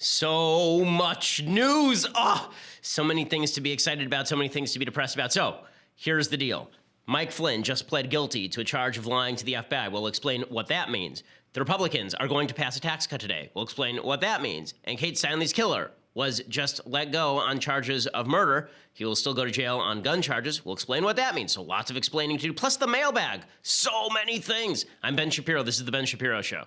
So much news. So many things to be excited about, so many things to be depressed about. So here's the deal. Mike Flynn just pled guilty to a charge of lying to the FBI. We'll explain what that means. The Republicans are going to pass a tax cut today. We'll explain what that means. And Kate Steinle's killer was just let go on charges of murder. He will still go to jail on gun charges. We'll explain what that means. So lots of explaining to do, plus the mailbag. So many things. I'm Ben Shapiro. This is the Ben Shapiro Show.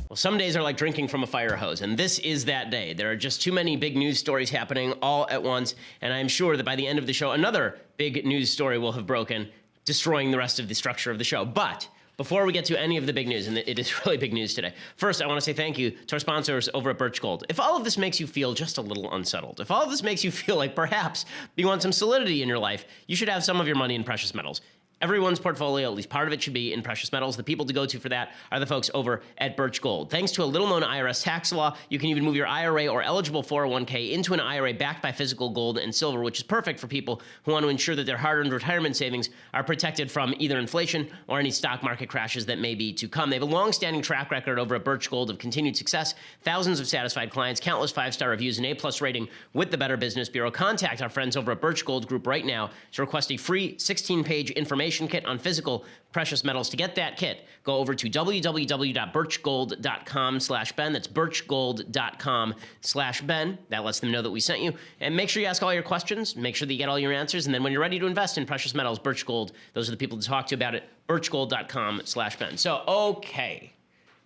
Well, some days are like drinking from a fire hose, and this is that day. There are just too many big news stories happening all at once, and I'm sure that by the end of the show, another big news story will have broken, destroying the rest of the structure of the show. But before we get to any of the big news, and it is really big news today, first I want to say thank you to our sponsors over at Birch Gold. If all of this makes you feel just a little unsettled, if all of this makes you feel like perhaps you want some solidity in your life, you should have some of your money in precious metals. Everyone's portfolio, at least part of it, should be in precious metals. The people to go to for that are the folks over at Birch Gold. Thanks to a little-known IRS tax law, you can even move your IRA or eligible 401k into an IRA backed by physical gold and silver, which is perfect for people who want to ensure that their hard-earned retirement savings are protected from either inflation or any stock market crashes that may be to come. They have a long-standing track record over at Birch Gold of continued success, thousands of satisfied clients, countless five-star reviews, and A-plus rating with the Better Business Bureau. Contact our friends over at Birch Gold Group right now to request a free 16-page information kit on physical precious metals. To get that kit, go over to www.birchgold.com/Ben. That's birchgold.com/Ben. That lets them know that we sent you. And make sure you ask all your questions. Make sure that you get all your answers. And then when you're ready to invest in precious metals, Birch Gold, those are the people to talk to about it. birchgold.com/Ben. So, okay,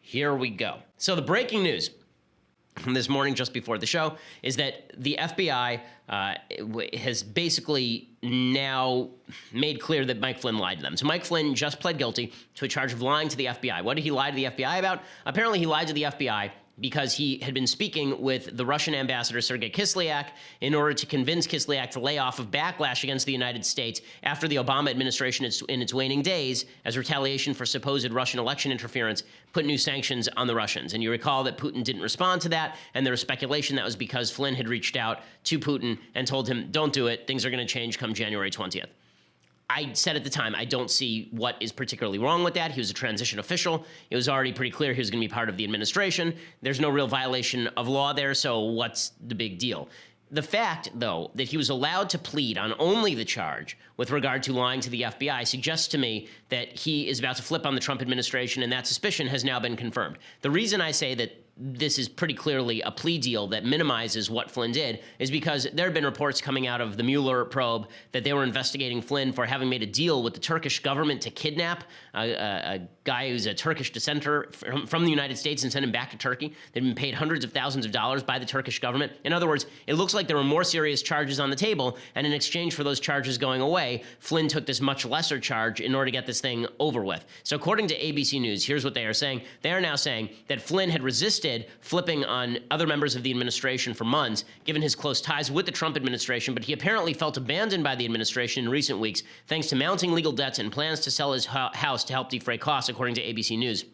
here we go. So the breaking news from this morning, just before the show, is that the FBI has basically now made clear that Mike Flynn lied to them. So Mike Flynn just pled guilty to a charge of lying to the FBI. What did he lie to the FBI about? Apparently he lied to the FBI because he had been speaking with the Russian ambassador, Sergei Kislyak, in order to convince Kislyak to lay off of backlash against the United States after the Obama administration in its waning days, as retaliation for supposed Russian election interference, put new sanctions on the Russians. And you recall that Putin didn't respond to that, and there was speculation that was because Flynn had reached out to Putin and told him, don't do it, things are going to change come January 20th. I said at the time, I don't see what is particularly wrong with that. He was a transition official. It was already pretty clear he was going to be part of the administration. There's no real violation of law there, so what's the big deal? The fact, though, that he was allowed to plead on only the charge with regard to lying to the FBI suggests to me that he is about to flip on the Trump administration, and that suspicion has now been confirmed. The reason I say that this is pretty clearly a plea deal that minimizes what Flynn did is because there have been reports coming out of the Mueller probe that they were investigating Flynn for having made a deal with the Turkish government to kidnap a guy who's a Turkish dissenter from the United States and send him back to Turkey. They've been paid hundreds of thousands of dollars by the Turkish government. In other words, it looks like there were more serious charges on the table, and in exchange for those charges going away, Flynn took this much lesser charge in order to get this thing over with. So according to ABC News, here's what they are saying. They are now saying that Flynn had resisted flipping on other members of the administration for months, given his close ties with the Trump administration, but he apparently felt abandoned by the administration in recent weeks, thanks to mounting legal debts and plans to sell his house to help defray costs, according to ABC News.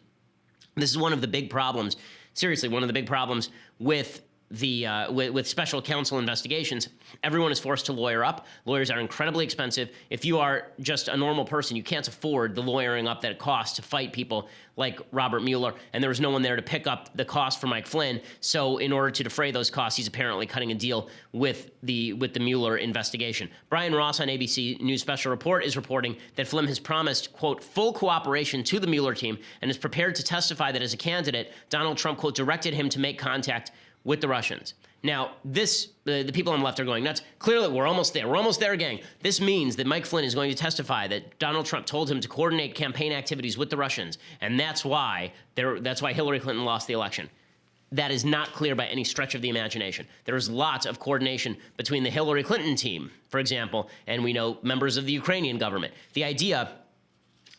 This is one of the big problems, seriously, one of the big problems with with special counsel investigations. Everyone is forced to lawyer up. Lawyers are incredibly expensive. If you are just a normal person, you can't afford the lawyering up that it costs to fight people like Robert Mueller, and there was no one there to pick up the cost for Mike Flynn. So in order to defray those costs, he's apparently cutting a deal with the Mueller investigation. Brian Ross on ABC News Special Report is reporting that Flynn has promised, quote, full cooperation to the Mueller team and is prepared to testify that as a candidate, Donald Trump, quote, directed him to make contact with the Russians. Now, the people on the left are going nuts. Clearly, we're almost there. We're almost there, gang. This means that Mike Flynn is going to testify that Donald Trump told him to coordinate campaign activities with the Russians, and that's why Hillary Clinton lost the election. That is not clear by any stretch of the imagination. There is lots of coordination between the Hillary Clinton team, for example, and we know members of the Ukrainian government. The idea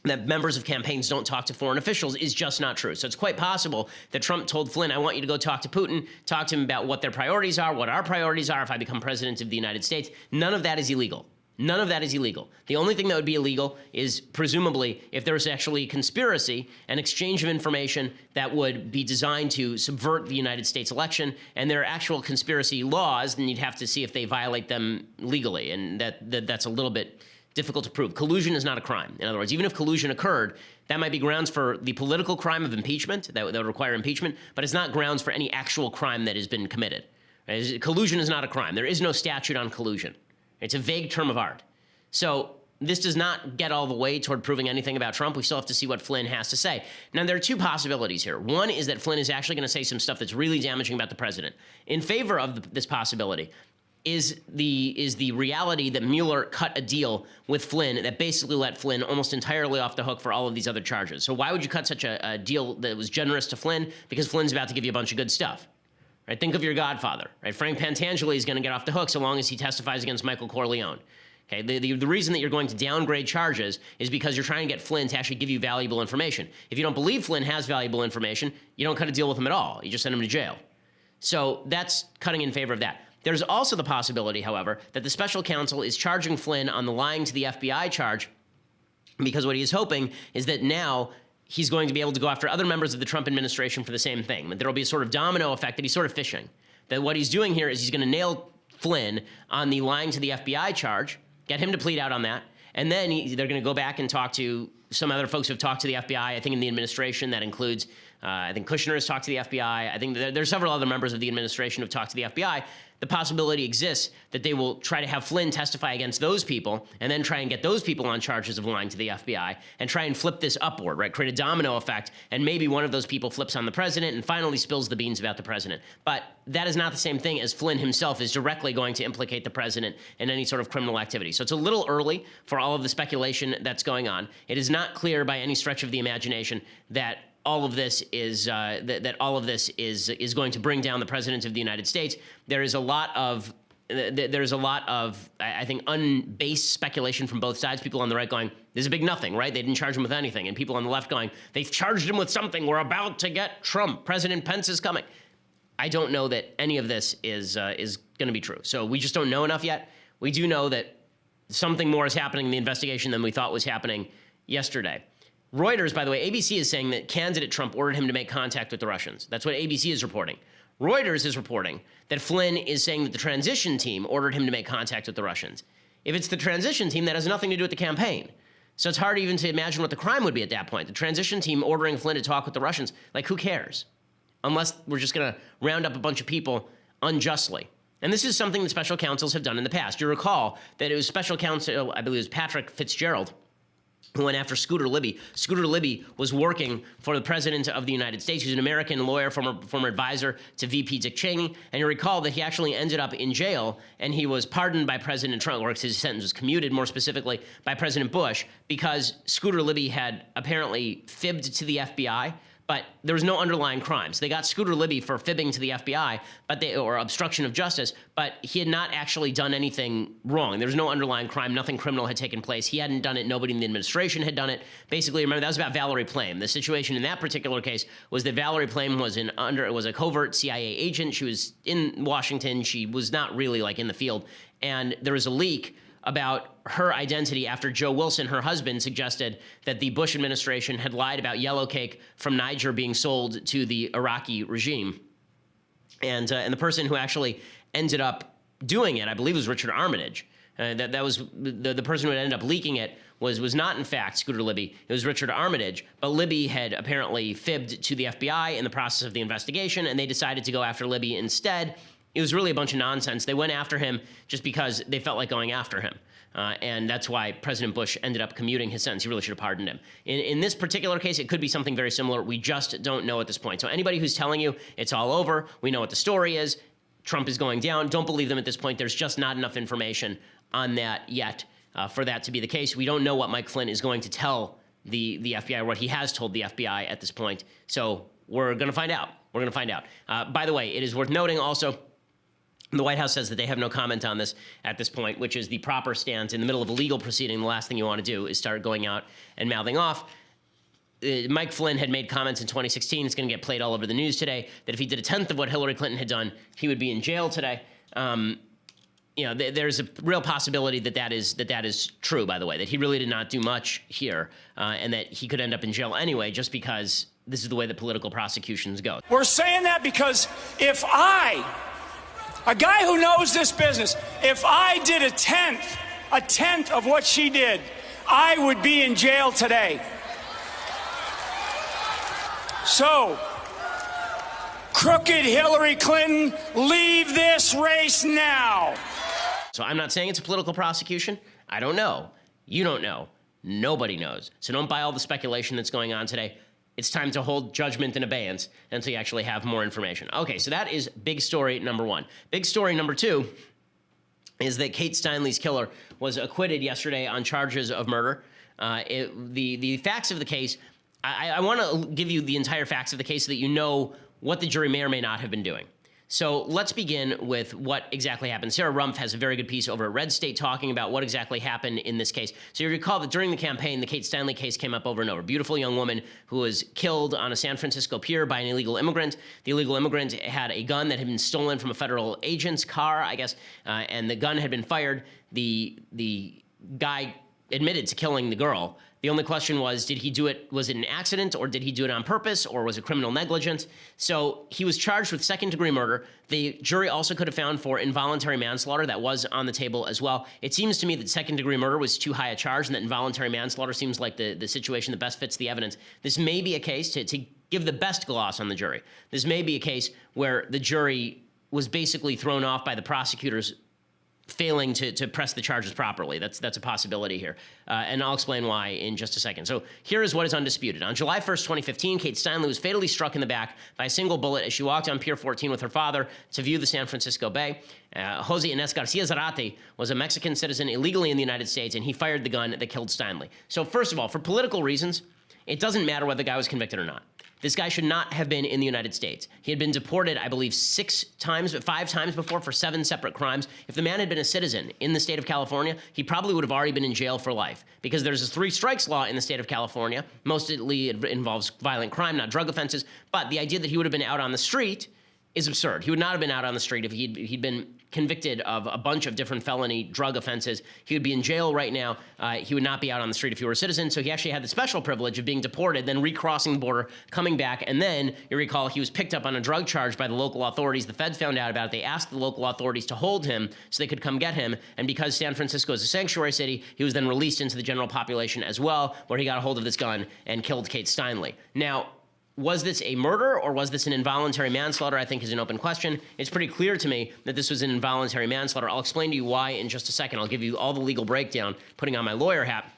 that members of campaigns don't talk to foreign officials is just not true. So it's quite possible that Trump told Flynn, I want you to go talk to Putin, talk to him about what their priorities are, what our priorities are if I become president of the United States. None of that is illegal. None of that is illegal. The only thing that would be illegal is presumably if there was actually conspiracy, an exchange of information that would be designed to subvert the United States election, and there are actual conspiracy laws, then you'd have to see if they violate them legally, and that's a little bit difficult to prove. Collusion is not a crime. In other words, even if collusion occurred, that might be grounds for the political crime of impeachment, that would require impeachment, but it's not grounds for any actual crime that has been committed. Right? Collusion is not a crime. There is no statute on collusion. It's a vague term of art. So this does not get all the way toward proving anything about Trump. We still have to see what Flynn has to say. Now, there are two possibilities here. One is that Flynn is actually going to say some stuff that's really damaging about the president. In favor of this possibility is the reality that Mueller cut a deal with Flynn that basically let Flynn almost entirely off the hook for all of these other charges. So why would you cut such a deal that was generous to Flynn? Because Flynn's about to give you a bunch of good stuff. Right? Think of your godfather. Right? Frank Pantangeli is going to get off the hook so long as he testifies against Michael Corleone. Okay, the reason that you're going to downgrade charges is because you're trying to get Flynn to actually give you valuable information. If you don't believe Flynn has valuable information, you don't cut a deal with him at all. You just send him to jail. So that's cutting in favor of that. There's also the possibility, however, that the special counsel is charging Flynn on the lying to the FBI charge because what he is hoping is that now he's going to be able to go after other members of the Trump administration for the same thing. That there will be a sort of domino effect that he's sort of fishing. That what he's doing here is he's going to nail Flynn on the lying to the FBI charge, get him to plead out on that, and then they're going to go back and talk to some other folks who have talked to the FBI, I think in the administration. That includes, I think Kushner has talked to the FBI. I think there's several other members of the administration who have talked to the FBI. The possibility exists that they will try to have Flynn testify against those people and then try and get those people on charges of lying to the FBI and try and flip this upward, right? Create a domino effect, and maybe one of those people flips on the president and finally spills the beans about the president. But that is not the same thing as Flynn himself is directly going to implicate the president in any sort of criminal activity. So it's a little early for all of the speculation that's going on. It is not clear by any stretch of the imagination that all of this is going to bring down the president of the United States. There is a lot of I think unbased speculation from both sides. People on the right going, "There's a big nothing," right? They didn't charge him with anything, and people on the left going, "They've charged him with something. We're about to get Trump. President Pence is coming." I don't know that any of this is going to be true. So we just don't know enough yet. We do know that something more is happening in the investigation than we thought was happening yesterday. Reuters, by the way, ABC is saying that candidate Trump ordered him to make contact with the Russians. That's what ABC is reporting. Reuters is reporting that Flynn is saying that the transition team ordered him to make contact with the Russians. If it's the transition team, that has nothing to do with the campaign. So it's hard even to imagine what the crime would be at that point. The transition team ordering Flynn to talk with the Russians, like, who cares? Unless we're just going to round up a bunch of people unjustly. And this is something that special counsels have done in the past. You recall that it was special counsel, I believe it was Patrick Fitzgerald, who went after Scooter Libby. Scooter Libby was working for the president of the United States. He was an American lawyer, former advisor to VP Dick Cheney. And you recall that he actually ended up in jail, and he was pardoned by President Trump, or his sentence was commuted, more specifically, by President Bush, because Scooter Libby had apparently fibbed to the FBI, but there was no underlying crime. So they got Scooter Libby for fibbing to the FBI, or obstruction of justice, but he had not actually done anything wrong. There was no underlying crime. Nothing criminal had taken place. He hadn't done it. Nobody in the administration had done it. Basically, remember, that was about Valerie Plame. The situation in that particular case was that Valerie Plame was a covert CIA agent. She was in Washington. She was not really like in the field. And there was a leak about her identity after Joe Wilson, her husband, suggested that the Bush administration had lied about yellow cake from Niger being sold to the Iraqi regime. And the person who actually ended up doing it, I believe, was Richard Armitage. That was the person who had ended up leaking it was not, in fact, Scooter Libby. It was Richard Armitage. But Libby had apparently fibbed to the FBI in the process of the investigation, and they decided to go after Libby instead. It was really a bunch of nonsense. They went after him just because they felt like going after him. And that's why President Bush ended up commuting his sentence. He really should have pardoned him. In this particular case, it could be something very similar. We just don't know at this point. So anybody who's telling you it's all over, we know what the story is, Trump is going down, don't believe them at this point. There's just not enough information on that yet for that to be the case. We don't know what Mike Flynn is going to tell the FBI, or what he has told the FBI at this point. So we're going to find out. We're going to find out. By the way, it is worth noting also, the White House says that they have no comment on this at this point, which is the proper stance. In the middle of a legal proceeding, the last thing you want to do is start going out and mouthing off. Mike Flynn had made comments in 2016. It's going to get played all over the news today, that if he did a tenth of what Hillary Clinton had done, he would be in jail today. There's a real possibility that is true, by the way, that he really did not do much here, and that he could end up in jail anyway, just because this is the way that political prosecutions go. We're saying that because if a guy who knows this business, if I did a tenth a tenth of what she did, I would be in jail today. So, crooked Hillary Clinton, leave this race now. So I'm not saying it's a political prosecution. I don't know. You don't know. Nobody knows. So don't buy all the speculation that's going on today. It's time to hold judgment in abeyance until you actually have more information. Okay, so that is big story number one. Big story number two is that Kate Steinle's killer was acquitted yesterday on charges of murder. The facts of the case, I want to give you the entire facts of the case so that you know what the jury may or may not have been doing. So let's begin with what exactly happened. Sarah Rumpf has a very good piece over at Red State talking about what exactly happened in this case. So you recall that during the campaign, the Kate Steinle case came up over and over. Beautiful young woman who was killed on a San Francisco pier by an illegal immigrant. The illegal immigrant had a gun that had been stolen from a federal agent's car, I guess, and the gun had been fired. The guy admitted to killing the girl. The only question was, did he do it, was it an accident, or did he do it on purpose, or was it criminal negligence? So he was charged with second-degree murder. The jury also could have found for involuntary manslaughter. That was on the table as well. It seems to me that second-degree murder was too high a charge, and that involuntary manslaughter seems like the situation that best fits the evidence. This may be a case, to give the best gloss on the jury, this may be a case where the jury was basically thrown off by the prosecutors failing to press the charges properly. That's a possibility here. And I'll explain why in just a second. So here is what is undisputed. On July 1st, 2015, Kate Steinle was fatally struck in the back by a single bullet as she walked on Pier 14 with her father to view the San Francisco Bay. Jose Inés Garcia Zarate was a Mexican citizen illegally in the United States, and he fired the gun that killed Steinle. So first of all, for political reasons, it doesn't matter whether the guy was convicted or not. This guy should not have been in the United States. He had been deported, I believe, 5 times before for 7 separate crimes. If the man had been a citizen in the state of California, he probably would have already been in jail for life, because there's a 3 strikes law in the state of California. Mostly it involves violent crime, not drug offenses. But the idea that he would have been out on the street is absurd. He would not have been out on the street if he'd been convicted of a bunch of different felony drug offenses. He would be in jail right now. He would not be out on the street if he were a citizen. So he actually had the special privilege of being deported, then recrossing the border, coming back, and then, you recall, he was picked up on a drug charge by the local authorities. The feds found out about it. They asked the local authorities to hold him so they could come get him. And because San Francisco is a sanctuary city, he was then released into the general population as well, where he got a hold of this gun and killed Kate Steinle. Now, was this a murder or was this an involuntary manslaughter, I think is an open question. It's pretty clear to me that this was an involuntary manslaughter. I'll explain to you why in just a second. I'll give you all the legal breakdown, putting on my lawyer hat.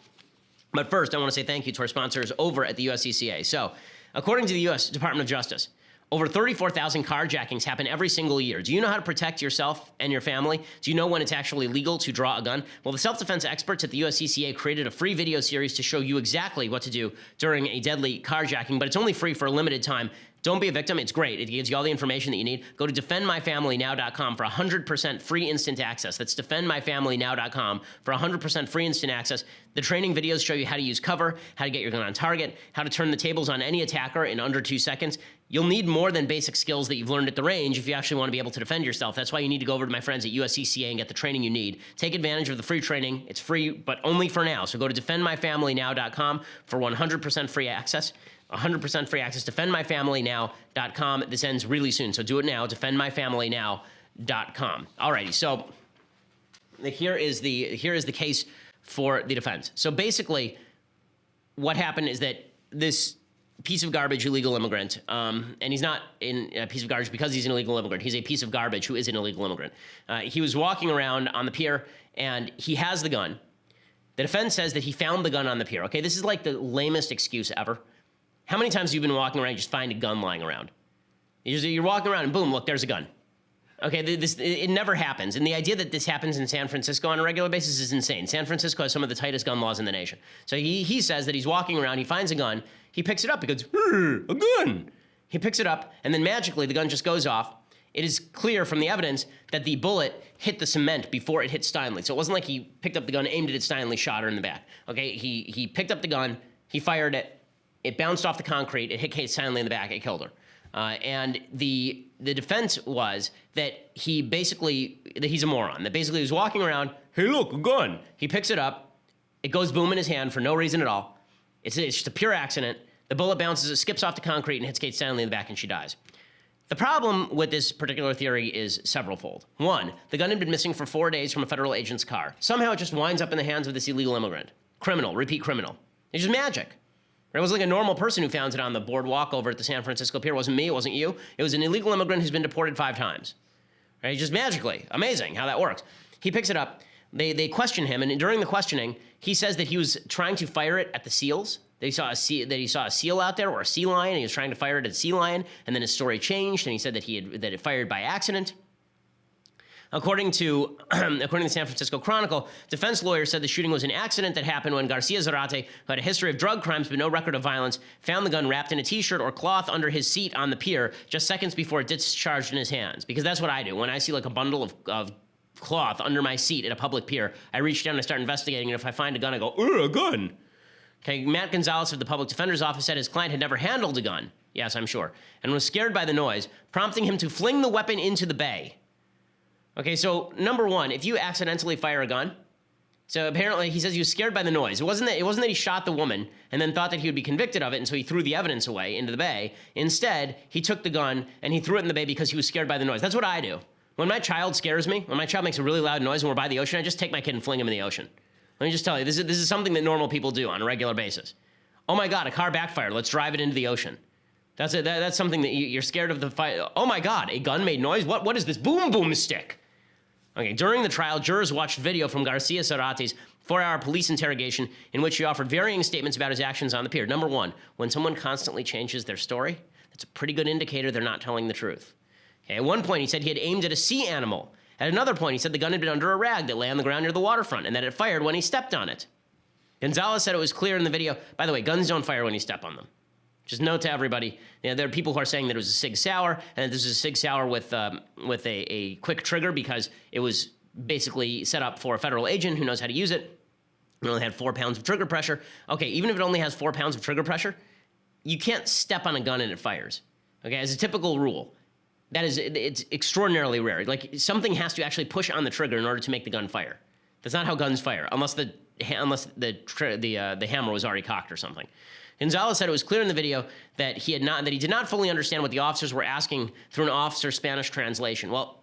But first, I want to say thank you to our sponsors over at the USCCA. So, according to the U.S. Department of Justice, over 34,000 carjackings happen every single year. Do you know how to protect yourself and your family? Do you know when it's actually legal to draw a gun? Well, the self-defense experts at the USCCA created a free video series to show you exactly what to do during a deadly carjacking, but it's only free for a limited time. Don't be a victim. It's great. It gives you all the information that you need. Go to defendmyfamilynow.com for 100% free instant access. That's defendmyfamilynow.com for 100% free instant access. The training videos show you how to use cover, how to get your gun on target, how to turn the tables on any attacker in under 2 seconds. You'll need more than basic skills that you've learned at the range if you actually want to be able to defend yourself. That's why you need to go over to my friends at USCCA and get the training you need. Take advantage of the free training. It's free, but only for now. So go to defendmyfamilynow.com for 100% free access. 100% free access, defendmyfamilynow.com. This ends really soon, so do it now, defendmyfamilynow.com. Alrighty, so here is the case for the defense. So basically, what happened is that this piece of garbage illegal immigrant, and he's not a piece of garbage because he's an illegal immigrant. He's a piece of garbage who is an illegal immigrant. He was walking around on the pier, and he has the gun. The defense says that he found the gun on the pier. Okay, this is like the lamest excuse ever. How many times have you been walking around and just find a gun lying around? You're walking around and boom, look, there's a gun. Okay, it never happens. And the idea that this happens in San Francisco on a regular basis is insane. San Francisco has some of the tightest gun laws in the nation. So he says that he's walking around, he finds a gun, he picks it up, he goes, a gun. He picks it up, and then magically the gun just goes off. It is clear from the evidence that the bullet hit the cement before it hit Steinle. So it wasn't like he picked up the gun, aimed it at Steinle, shot her in the back. Okay, he picked up the gun, he fired it, it bounced off the concrete, it hit Kate Steinle in the back, it killed her. And the defense was that he's a moron. That basically he was walking around, hey look, a gun. He picks it up, it goes boom in his hand for no reason at all. It's just a pure accident. The bullet bounces, it skips off the concrete and hits Kate Steinle in the back and she dies. The problem with this particular theory is severalfold. One, the gun had been missing for 4 days from a federal agent's car. Somehow it just winds up in the hands of this illegal immigrant. Criminal, repeat criminal. It's just magic. It was like a normal person who found it on the boardwalk over at the San Francisco Pier. It wasn't me, it wasn't you. It was an illegal immigrant who's been deported 5 times. Right? Just magically. Amazing how that works. He picks it up. They question him, and during the questioning, he says that he was trying to fire it at the seals. That he saw a seal out there, or a sea lion, and he was trying to fire it at a sea lion, and then his story changed, and he said that it fired by accident. According to the San Francisco Chronicle, defense lawyers said the shooting was an accident that happened when Garcia Zarate, who had a history of drug crimes but no record of violence, found the gun wrapped in a T-shirt or cloth under his seat on the pier just seconds before it discharged in his hands. Because that's what I do. When I see like a bundle of cloth under my seat at a public pier, I reach down and I start investigating, and if I find a gun, I go, "Ooh, a gun." Okay, Matt Gonzalez of the Public Defender's Office said his client had never handled a gun. Yes, I'm sure. And was scared by the noise, prompting him to fling the weapon into the bay. Okay, so number one, if you accidentally fire a gun, so apparently he says he was scared by the noise. It wasn't that he shot the woman and then thought that he would be convicted of it, and so he threw the evidence away into the bay. Instead, he took the gun and he threw it in the bay because he was scared by the noise. That's what I do. When my child scares me, when my child makes a really loud noise and we're by the ocean, I just take my kid and fling him in the ocean. Let me just tell you, this is something that normal people do on a regular basis. Oh my God, a car backfired. Let's drive it into the ocean. That's something that you're scared of the fight. Oh my God, a gun made noise? What is this? Boom, boom stick. Okay, during the trial, jurors watched video from Garcia Zarate's 4-hour police interrogation in which he offered varying statements about his actions on the pier. Number one, when someone constantly changes their story, that's a pretty good indicator they're not telling the truth. Okay, at one point, he said he had aimed at a sea animal. At another point, he said the gun had been under a rag that lay on the ground near the waterfront and that it fired when he stepped on it. Gonzalez said it was clear in the video. By the way, guns don't fire when you step on them. Just note to everybody, there are people who are saying that it was a Sig Sauer, and that this is a Sig Sauer with a quick trigger because it was basically set up for a federal agent who knows how to use it. It only had 4 pounds of trigger pressure. Okay, even if it only has 4 pounds of trigger pressure, you can't step on a gun and it fires. Okay, as a typical rule. It's extraordinarily rare. Like, something has to actually push on the trigger in order to make the gun fire. That's not how guns fire, unless the hammer was already cocked or something. Gonzalez said it was clear in the video that he did not fully understand what the officers were asking through an officer's Spanish translation. Well,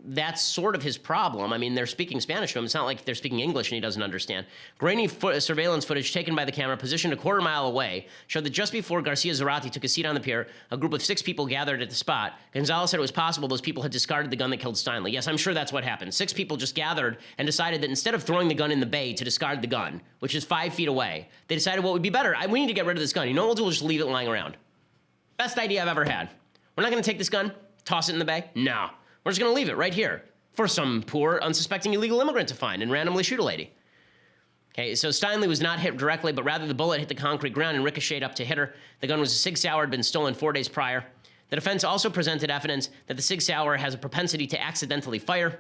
that's sort of his problem. I mean, they're speaking Spanish to him. It's not like they're speaking English and he doesn't understand. Grainy surveillance footage taken by the camera, positioned a quarter mile away, showed that just before Garcia Zarate took a seat on the pier, a group of 6 people gathered at the spot. Gonzalez said it was possible those people had discarded the gun that killed Steinle. Yes, I'm sure that's what happened. 6 people just gathered and decided that instead of throwing the gun in the bay to discard the gun, which is 5 feet away, they decided what would be better. We need to get rid of this gun. You know what we'll do? We'll just leave it lying around. Best idea I've ever had. We're not going to take this gun, toss it in the bay. No. We're just going to leave it right here for some poor, unsuspecting illegal immigrant to find and randomly shoot a lady. Okay, so Steinle was not hit directly, but rather the bullet hit the concrete ground and ricocheted up to hit her. The gun was a Sig Sauer, had been stolen 4 days prior. The defense also presented evidence that the Sig Sauer has a propensity to accidentally fire.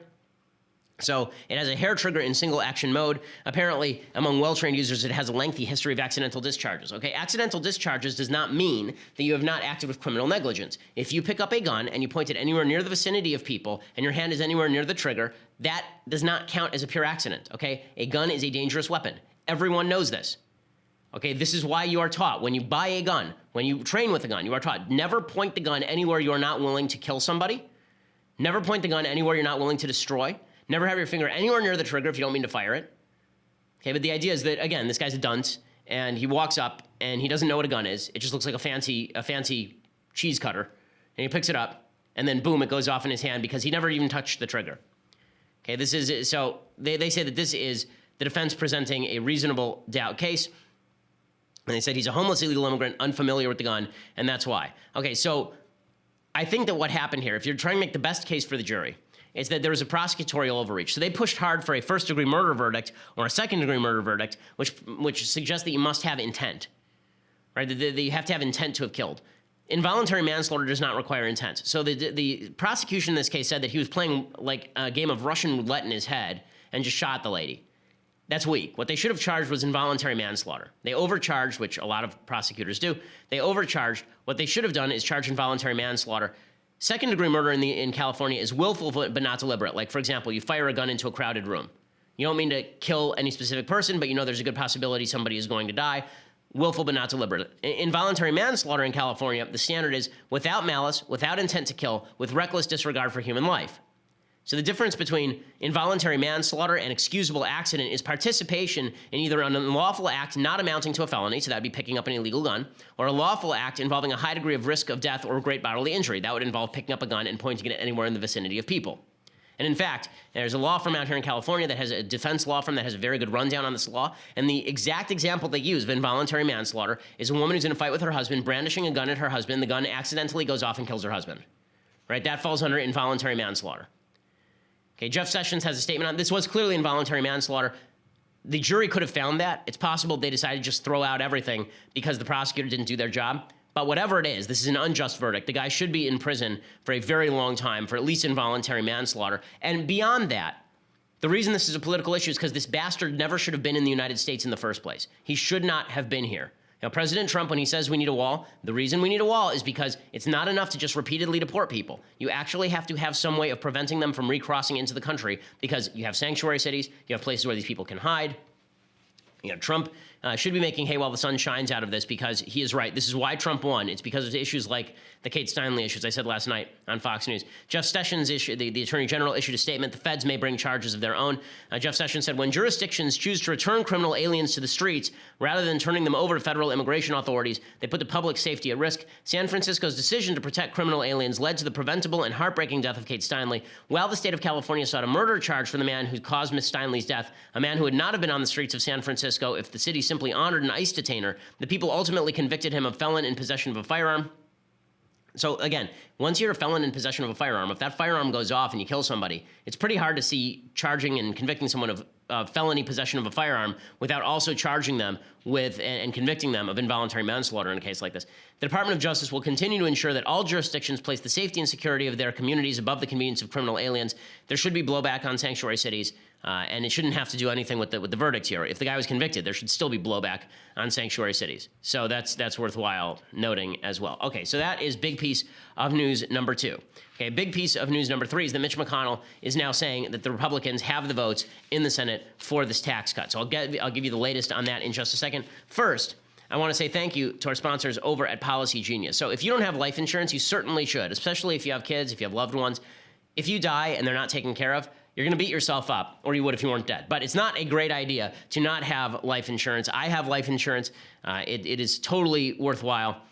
So it has a hair trigger in single action mode. Apparently, among well-trained users, it has a lengthy history of accidental discharges. Okay, accidental discharges does not mean that you have not acted with criminal negligence. If you pick up a gun and you point it anywhere near the vicinity of people and your hand is anywhere near the trigger, that does not count as a pure accident. Okay, a gun is a dangerous weapon. Everyone knows this. Okay, this is why you are taught when you buy a gun, when you train with a gun, you are taught never point the gun anywhere you are not willing to kill somebody. Never point the gun anywhere you're not willing to destroy. Never have your finger anywhere near the trigger if you don't mean to fire it. Okay, but the idea is that, again, this guy's a dunce, and he walks up, and he doesn't know what a gun is. It just looks like a fancy cheese cutter, and he picks it up, and then boom, it goes off in his hand because he never even touched the trigger. Okay, so they say that this is the defense presenting a reasonable doubt case, and they said he's a homeless illegal immigrant, unfamiliar with the gun, and that's why. Okay, so I think that what happened here, if you're trying to make the best case for the jury, is that there was a prosecutorial overreach. So they pushed hard for a first-degree murder verdict or a second-degree murder verdict, which suggests that you must have intent, right? That you have to have intent to have killed. Involuntary manslaughter does not require intent. So the prosecution in this case said that he was playing like a game of Russian roulette in his head and just shot the lady. That's weak. What they should have charged was involuntary manslaughter. They overcharged, which a lot of prosecutors do. They overcharged. What they should have done is charge involuntary manslaughter. Second-degree murder in California is willful but not deliberate. Like, for example, you fire a gun into a crowded room. You don't mean to kill any specific person, but you know there's a good possibility somebody is going to die. willful but not deliberate. Involuntary manslaughter in California, the standard is without malice, without intent to kill, with reckless disregard for human life. So the difference between involuntary manslaughter and excusable accident is participation in either an unlawful act not amounting to a felony, so that would be picking up an illegal gun, or a lawful act involving a high degree of risk of death or great bodily injury. That would involve picking up a gun and pointing it anywhere in the vicinity of people. And in fact, there's a law firm out here in California that has a defense law firm that has a very good rundown on this law. And the exact example they use of involuntary manslaughter is a woman who's in a fight with her husband, brandishing a gun at her husband. The gun accidentally goes off and kills her husband. Right? That falls under involuntary manslaughter. Okay, Jeff Sessions has a statement on this. Was clearly involuntary manslaughter. The jury could have found that. It's possible they decided to just throw out everything because the prosecutor didn't do their job. But whatever it is, this is an unjust verdict. The guy should be in prison for a very long time for at least involuntary manslaughter. And beyond that, the reason this is a political issue is because this bastard never should have been in the United States in the first place. He should not have been here. Now, President Trump, when he says we need a wall, the reason we need a wall is because it's not enough to just repeatedly deport people. You actually have to have some way of preventing them from recrossing into the country because you have sanctuary cities, you have places where these people can hide. You know, Trump should be making hay while the sun shines out of this because he is right. This is why Trump won. It's because of issues like the Kate Steinle issues I said last night on Fox News. Jeff Sessions, the Attorney General, issued a statement. The feds may bring charges of their own. Jeff Sessions said, when jurisdictions choose to return criminal aliens to the streets rather than turning them over to federal immigration authorities, they put the public safety at risk. San Francisco's decision to protect criminal aliens led to the preventable and heartbreaking death of Kate Steinle. While the state of California sought a murder charge for the man who caused Miss Steinle's death, a man who would not have been on the streets of San Francisco if the city simply honored an ICE detainer, the people ultimately convicted him of felon in possession of a firearm. So again, once you're a felon in possession of a firearm, if that firearm goes off and you kill somebody, it's pretty hard to see charging and convicting someone of felony possession of a firearm without also charging them with and convicting them of involuntary manslaughter in a case like this. The Department of Justice will continue to ensure that all jurisdictions place the safety and security of their communities above the convenience of criminal aliens. There should be blowback on sanctuary cities, and it shouldn't have to do anything with the verdict here. If the guy was convicted, there should still be blowback on sanctuary cities. So that's worthwhile noting as well. Okay, so that is big piece of news number 2. Okay, big piece of news number 3 is that Mitch McConnell is now saying that the Republicans have the votes in the Senate for this tax cut. So I'll give you the latest on that in just a second. First, I want to say thank you to our sponsors over at Policy Genius. So if you don't have life insurance, you certainly should, especially if you have kids, if you have loved ones. If you die and they're not taken care of, you're going to beat yourself up, or you would if you weren't dead. But it's not a great idea to not have life insurance. I have life insurance. It is totally worthwhile,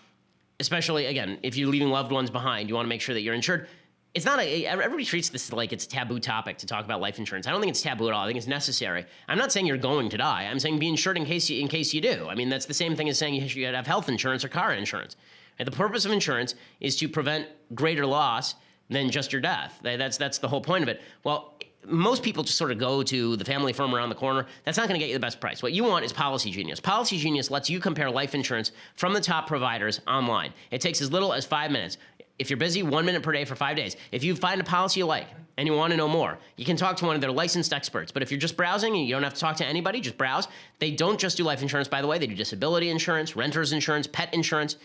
especially, again, if you're leaving loved ones behind. You want to make sure that you're insured. It's not everybody treats this like it's a taboo topic to talk about life insurance. I don't think it's taboo at all. I think it's necessary. I'm not saying you're going to die. I'm saying be insured in case you do. I mean, that's the same thing as saying you should have health insurance or car insurance. And the purpose of insurance is to prevent greater loss than just your death. That's the whole point of it. Well, most people just sort of go to the family firm around the corner. That's not going to get you the best price. What you want is Policy Genius. Policy Genius lets you compare life insurance from the top providers online. It takes as little as 5 minutes. If you're busy, 1 minute per day for 5 days. If you find a policy you like and you want to know more, you can talk to one of their licensed experts. But if you're just browsing and you don't have to talk to anybody, just browse. They don't just do life insurance, by the way. They do disability insurance, renter's insurance, pet insurance.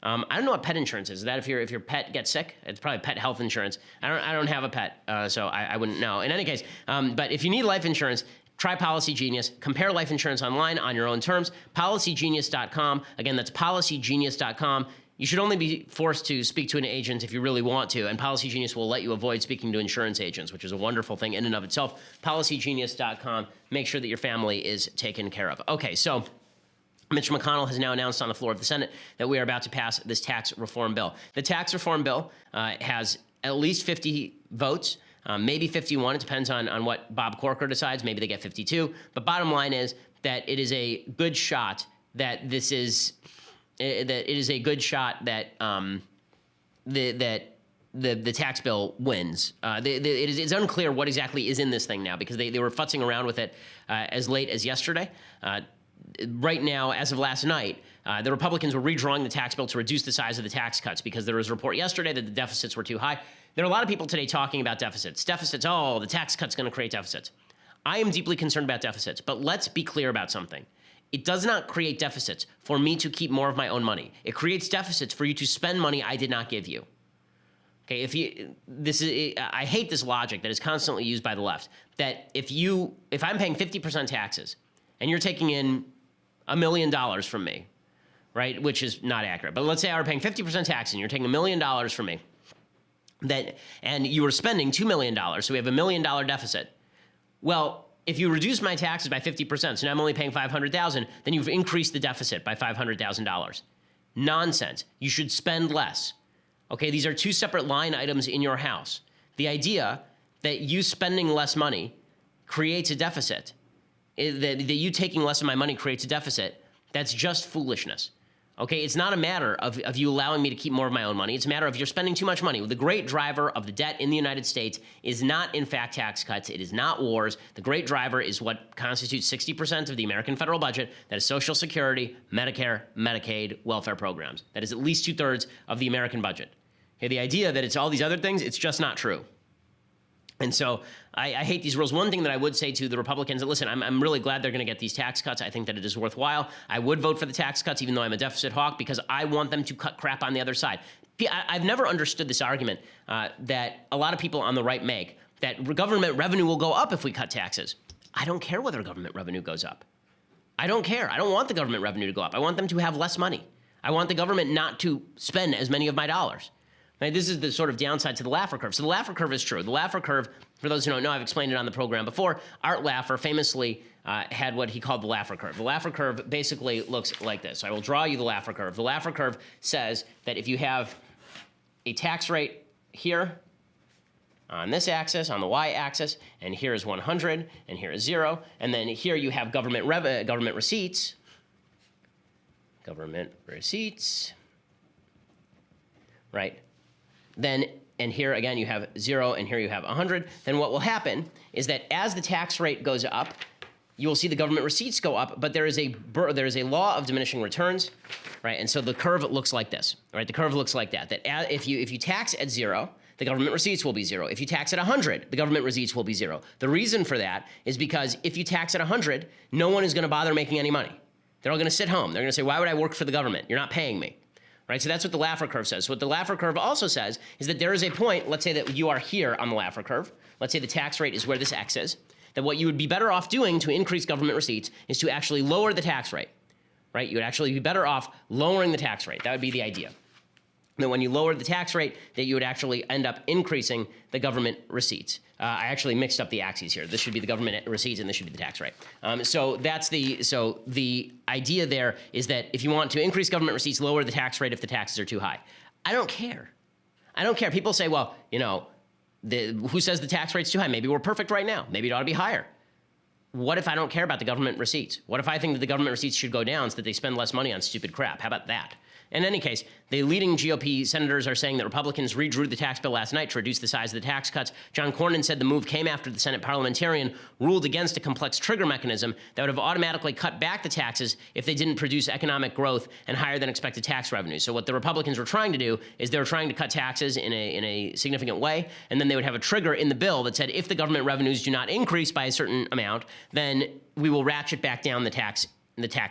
I don't know what pet insurance is. Is that if your pet gets sick? It's probably pet health insurance. I don't have a pet, so I wouldn't know. In any case, but if you need life insurance, try Policy Genius. Compare life insurance online on your own terms. PolicyGenius.com. Again, that's PolicyGenius.com. You should only be forced to speak to an agent if you really want to, and Policy Genius will let you avoid speaking to insurance agents, which is a wonderful thing in and of itself. PolicyGenius.com. Make sure that your family is taken care of. Okay, so Mitch McConnell has now announced on the floor of the Senate that we are about to pass this tax reform bill. The tax reform bill has at least 50 votes, maybe 51. It depends on what Bob Corker decides. Maybe they get 52. But bottom line is that it is a good shot that this is that it is a good shot that the tax bill wins. It's unclear what exactly is in this thing now because they were futzing around with it as late as yesterday. Right now, as of last night, the Republicans were redrawing the tax bill to reduce the size of the tax cuts because there was a report yesterday that the deficits were too high. There are a lot of people today talking about deficits. Deficits, oh, the tax cut's going to create deficits. I am deeply concerned about deficits, but let's be clear about something. It does not create deficits for me to keep more of my own money. It creates deficits for you to spend money I did not give you. Okay, I hate this logic that is constantly used by the left, that if I'm paying 50% taxes and you're taking in $1 million from me, right? Which is not accurate. But let's say I were paying 50% tax and you're taking $1 million from me, and you were spending $2 million, so we have $1 million deficit. Well, if you reduce my taxes by 50%, so now I'm only paying $500,000, then you've increased the deficit by $500,000. Nonsense. You should spend less. Okay, these are two separate line items in your house. The idea that you spending less money creates a deficit, that you taking less of my money creates a deficit, that's just foolishness. Okay, it's not a matter of you allowing me to keep more of my own money. It's a matter of you're spending too much money. The great driver of the debt in the United States is not, in fact, tax cuts. It is not wars. The great driver is what constitutes 60% of the American federal budget. That is Social Security, Medicare, Medicaid, welfare programs. That is at least 2/3 of the American budget. Okay, the idea that it's all these other things, it's just not true. And so I hate these rules. One thing that I would say to the Republicans, listen, I'm really glad they're going to get these tax cuts. I think that it is worthwhile. I would vote for the tax cuts, even though I'm a deficit hawk, because I want them to cut crap on the other side. I've never understood this argument that a lot of people on the right make, that government revenue will go up if we cut taxes. I don't care whether government revenue goes up. I don't care. I don't want the government revenue to go up. I want them to have less money. I want the government not to spend as many of my dollars. Now, this is the sort of downside to the Laffer curve. So the Laffer curve is true. The Laffer curve, for those who don't know, I've explained it on the program before. Art Laffer famously had what he called the Laffer curve. The Laffer curve basically looks like this. I will draw you the Laffer curve. The Laffer curve says that if you have a tax rate here on this axis, on the y-axis, and here is 100, and here is 0, and then here you have government receipts, right? Then, and here again you have 0, and here you have 100, then what will happen is that as the tax rate goes up, you will see the government receipts go up, but there is a law of diminishing returns, right? And so the curve looks like this, right? The curve looks like that, if you tax at 0, the government receipts will be 0. If you tax at 100, the government receipts will be 0. The reason for that is because if you tax at 100, no one is going to bother making any money. They're all going to sit home. They're going to say, why would I work for the government? You're not paying me. Right, so that's what the Laffer curve says. So what the Laffer curve also says is that there is a point, let's say that you are here on the Laffer curve, let's say the tax rate is where this X is, that what you would be better off doing to increase government receipts is to actually lower the tax rate, right? You would actually be better off lowering the tax rate. That would be the idea. That when you lower the tax rate, that you would actually end up increasing the government receipts. I actually mixed up the axes here. This should be the government receipts, and this should be the tax rate. So the idea there is that if you want to increase government receipts, lower the tax rate if the taxes are too high. I don't care. I don't care. People say, well, you know, who says the tax rate's too high? Maybe we're perfect right now. Maybe it ought to be higher. What if I don't care about the government receipts? What if I think that the government receipts should go down so that they spend less money on stupid crap? How about that? In any case, the leading GOP senators are saying that Republicans redrew the tax bill last night to reduce the size of the tax cuts. John Cornyn said the move came after the Senate parliamentarian ruled against a complex trigger mechanism that would have automatically cut back the taxes if they didn't produce economic growth and higher than expected tax revenue. So what the Republicans were trying to do is they were trying to cut taxes in a significant way, and then they would have a trigger in the bill that said if the government revenues do not increase by a certain amount, then we will ratchet back down the tax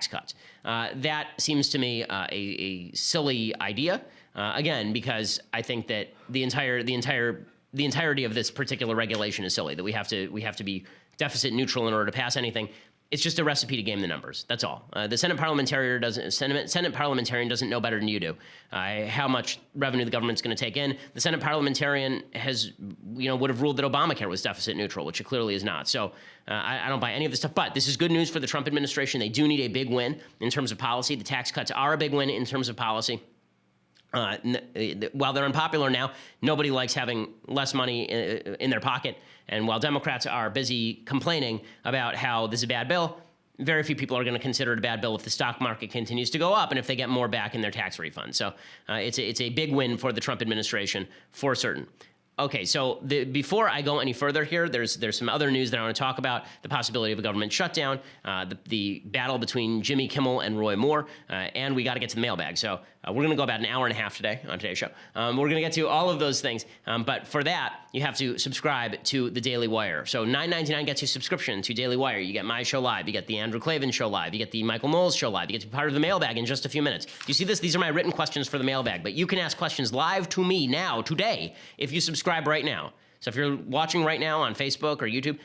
cuts. That seems to me a silly idea. Again, because I think that the entirety of this particular regulation is silly. That we have to be deficit neutral in order to pass anything. It's just a recipe to game the numbers. That's all. The Senate parliamentarian doesn't know better than you do how much revenue the government's going to take in. The Senate parliamentarian would have ruled that Obamacare was deficit neutral, which it clearly is not. So I don't buy any of this stuff. But this is good news for the Trump administration. They do need a big win in terms of policy. The tax cuts are a big win in terms of policy. While they're unpopular now, nobody likes having less money in their pocket. And while Democrats are busy complaining about how this is a bad bill, very few people are going to consider it a bad bill if the stock market continues to go up and if they get more back in their tax refund. So it's a big win for the Trump administration for certain. Okay, so before I go any further here, there's some other news that I want to talk about. The possibility of a government shutdown, the battle between Jimmy Kimmel and Roy Moore, and we got to get to the mailbag. So we're going to go about an hour and a half today on today's show. We're going to get to all of those things, but for that, you have to subscribe to the Daily Wire. So $9.99 gets you subscription to Daily Wire. You get my show live. You get the Andrew Klavan show live. You get the Michael Knowles show live. You get to be part of the mailbag in just a few minutes. Do you see this? These are my written questions for the mailbag, but you can ask questions live to me now, today, if you subscribe right now. So if you're watching right now on Facebook or YouTube,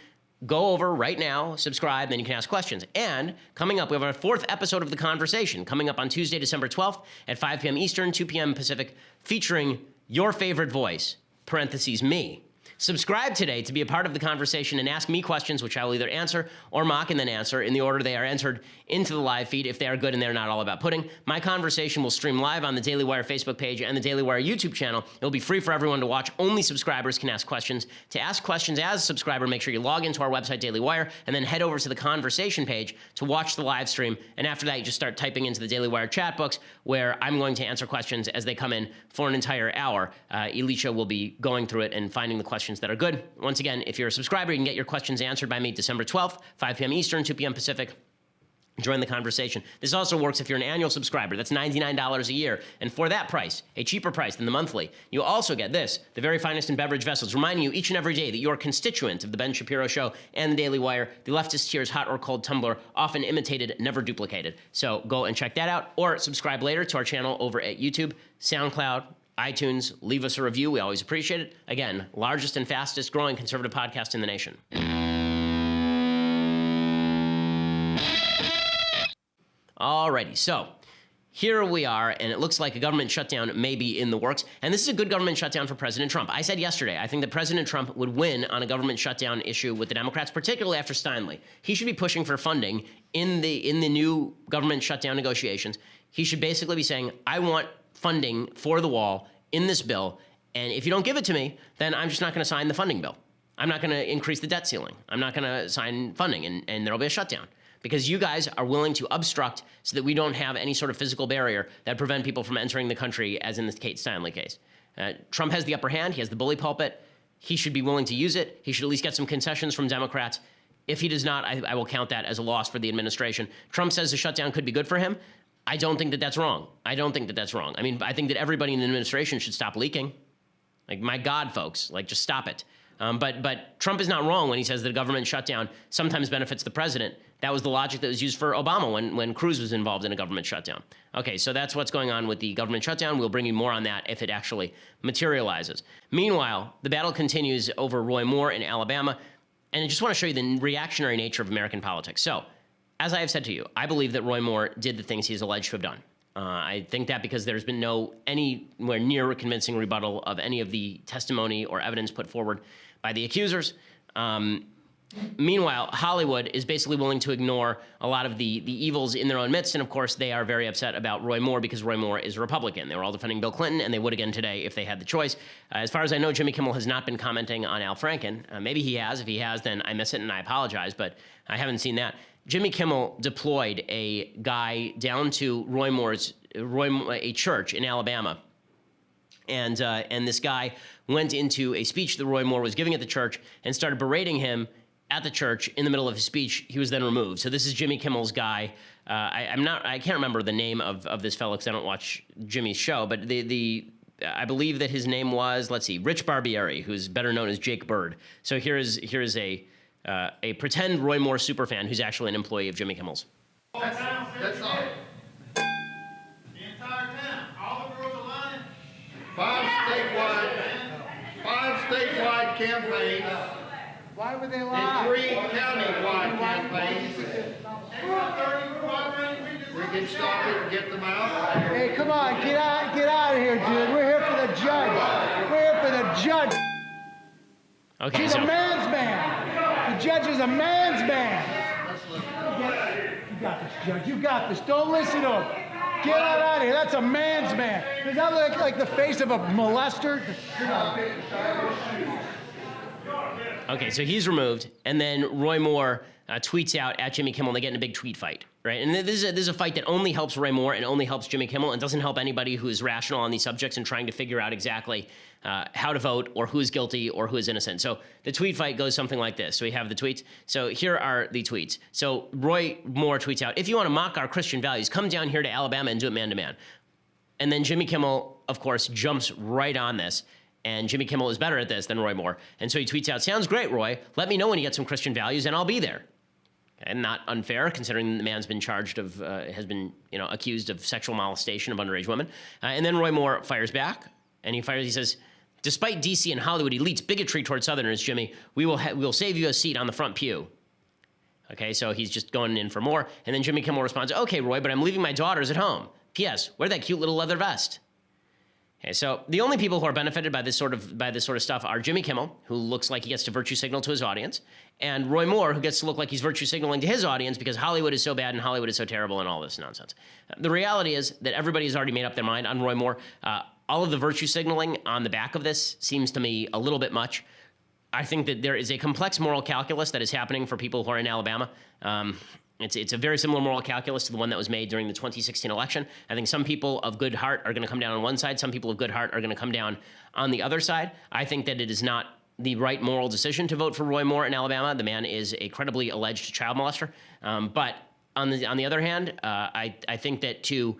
go over right now, subscribe, then you can ask questions. And coming up, we have our 4th episode of The Conversation coming up on Tuesday, December 12th at 5 p.m. Eastern, 2 p.m. Pacific, featuring your favorite voice, parentheses, me. Subscribe today to be a part of the conversation and ask me questions, which I will either answer or mock and then answer in the order they are entered into the live feed if they are good and they're not all about pudding. My conversation will stream live on the Daily Wire Facebook page and the Daily Wire YouTube channel. It'll be free for everyone to watch. Only subscribers can ask questions. To ask questions as a subscriber, make sure you log into our website, Daily Wire, and then head over to the conversation page to watch the live stream. And after that, you just start typing into the Daily Wire chat books where I'm going to answer questions as they come in for an entire hour. Elisha will be going through it and finding the questions that are good. Once again, if you're a subscriber, you can get your questions answered by me December 12th, 5 p.m. Eastern, 2 p.m. Pacific. Join the conversation. This also works if you're an annual subscriber. That's $99 a year. And for that price, a cheaper price than the monthly, you also get this, the very finest in beverage vessels, reminding you each and every day that you're a constituent of the Ben Shapiro Show and the Daily Wire. The leftist tears hot or cold tumbler, often imitated, never duplicated. So go and check that out, or subscribe later to our channel over at YouTube, SoundCloud, iTunes. Leave us a review. We always appreciate it. Again, largest and fastest growing conservative podcast in the nation. Alrighty, so here we are, and it looks like a government shutdown may be in the works. And this is a good government shutdown for President Trump. I said yesterday, I think that President Trump would win on a government shutdown issue with the Democrats, particularly after Steinle. He should be pushing for funding in the new government shutdown negotiations. He should basically be saying, I want funding for the wall in this bill, and if you don't give it to me, then I'm just not going to sign the funding bill. I'm not going to increase the debt ceiling. I'm not going to sign funding, and there'll be a shutdown. Because you guys are willing to obstruct so that we don't have any sort of physical barrier that prevent people from entering the country, as in the Kate Steinle case. Trump has the upper hand. He has the bully pulpit. He should be willing to use it. He should at least get some concessions from Democrats. If he does not, I will count that as a loss for the administration. Trump says the shutdown could be good for him. I don't think that that's wrong. I don't think that that's wrong. I mean, I think that everybody in the administration should stop leaking. Like, my God, folks, like, just stop it. But Trump is not wrong when he says that a government shutdown sometimes benefits the president. That was the logic that was used for Obama when Cruz was involved in a government shutdown. Okay, so that's what's going on with the government shutdown. We'll bring you more on that if it actually materializes. Meanwhile, the battle continues over Roy Moore in Alabama, and I just want to show you the reactionary nature of American politics. So, as I have said to you, I believe that Roy Moore did the things he's alleged to have done. I think that because there's been no anywhere near a convincing rebuttal of any of the testimony or evidence put forward by the accusers. Meanwhile, Hollywood is basically willing to ignore a lot of the evils in their own midst, and of course, they are very upset about Roy Moore because Roy Moore is a Republican. They were all defending Bill Clinton, and they would again today if they had the choice. As far as I know, Jimmy Kimmel has not been commenting on Al Franken. Maybe he has. If he has, then I miss it, and I apologize, but I haven't seen that. Jimmy Kimmel deployed a guy down to a church in Alabama, and this guy went into a speech that Roy Moore was giving at the church and started berating him at the church in the middle of his speech. He was then removed. So this is Jimmy Kimmel's guy. I can't remember the name of this fellow because I don't watch Jimmy's show, but I believe that his name was, let's see, Rich Barbieri, who's better known as Jake Bird. So here is a pretend Roy Moore superfan who's actually an employee of Jimmy Kimmel's. That's all. The entire town. All the girls are lying. Five statewide campaigns. Why would they lie? And 3 county-wide campaigns. We can stop it and get them out. Hey, come on, get out of here, dude. We're here for the judge. We're here for the judge. Okay, She's a man's man. The judge is a man's man. You got this, Judge. You got this. Don't listen to him. Get out of here. That's a man's man. Does that look like the face of a molester? Okay, so he's removed, and then Roy Moore tweets out at Jimmy Kimmel, and they get in a big tweet fight, right? And this is a fight that only helps Roy Moore and only helps Jimmy Kimmel and doesn't help anybody who is rational on these subjects and trying to figure out exactly how to vote or who is guilty or who is innocent. So the tweet fight goes something like this. So we have the tweets. So here are the tweets. So Roy Moore tweets out, if you want to mock our Christian values, come down here to Alabama and do it man to man. And then Jimmy Kimmel, of course, jumps right on this. And Jimmy Kimmel is better at this than Roy Moore. And so he tweets out, sounds great, Roy. Let me know when you get some Christian values and I'll be there. And not unfair, considering the man's been charged of, has been, accused of sexual molestation of underage women. And then Roy Moore fires back, and he says, Despite DC and Hollywood elites' bigotry towards Southerners, Jimmy, we'll save you a seat on the front pew. Okay, so he's just going in for more. And then Jimmy Kimmel responds, okay, Roy, but I'm leaving my daughters at home. P.S. Wear that cute little leather vest. Okay, so the only people who are benefited by this sort of stuff are Jimmy Kimmel, who looks like he gets to virtue signal to his audience, and Roy Moore, who gets to look like he's virtue signaling to his audience because Hollywood is so bad and Hollywood is so terrible and all this nonsense. The reality is that everybody has already made up their mind on Roy Moore. All of the virtue signaling on the back of this seems to me a little bit much. I think that there is a complex moral calculus that is happening for people who are in Alabama. It's a very similar moral calculus to the one that was made during the 2016 election. I think some people of good heart are going to come down on one side. Some people of good heart are going to come down on the other side. I think that it is not the right moral decision to vote for Roy Moore in Alabama. The man is a credibly alleged child molester. But on the other hand, I think that to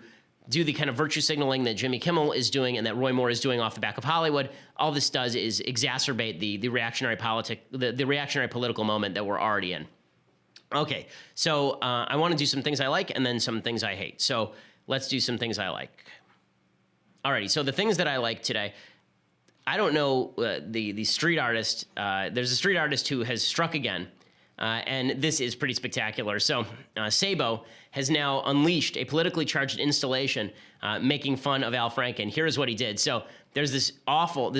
do the kind of virtue signaling that Jimmy Kimmel is doing and that Roy Moore is doing off the back of Hollywood, all this does is exacerbate the reactionary the reactionary political moment that we're already in. Okay, so I want to do some things I like and then some things I hate. So let's do some things I like. Alrighty, so the things that I like today, I don't know the street artist. There's a street artist who has struck again, and this is pretty spectacular. So Sabo has now unleashed a politically charged installation making fun of Al Franken. Here's what he did. So there's this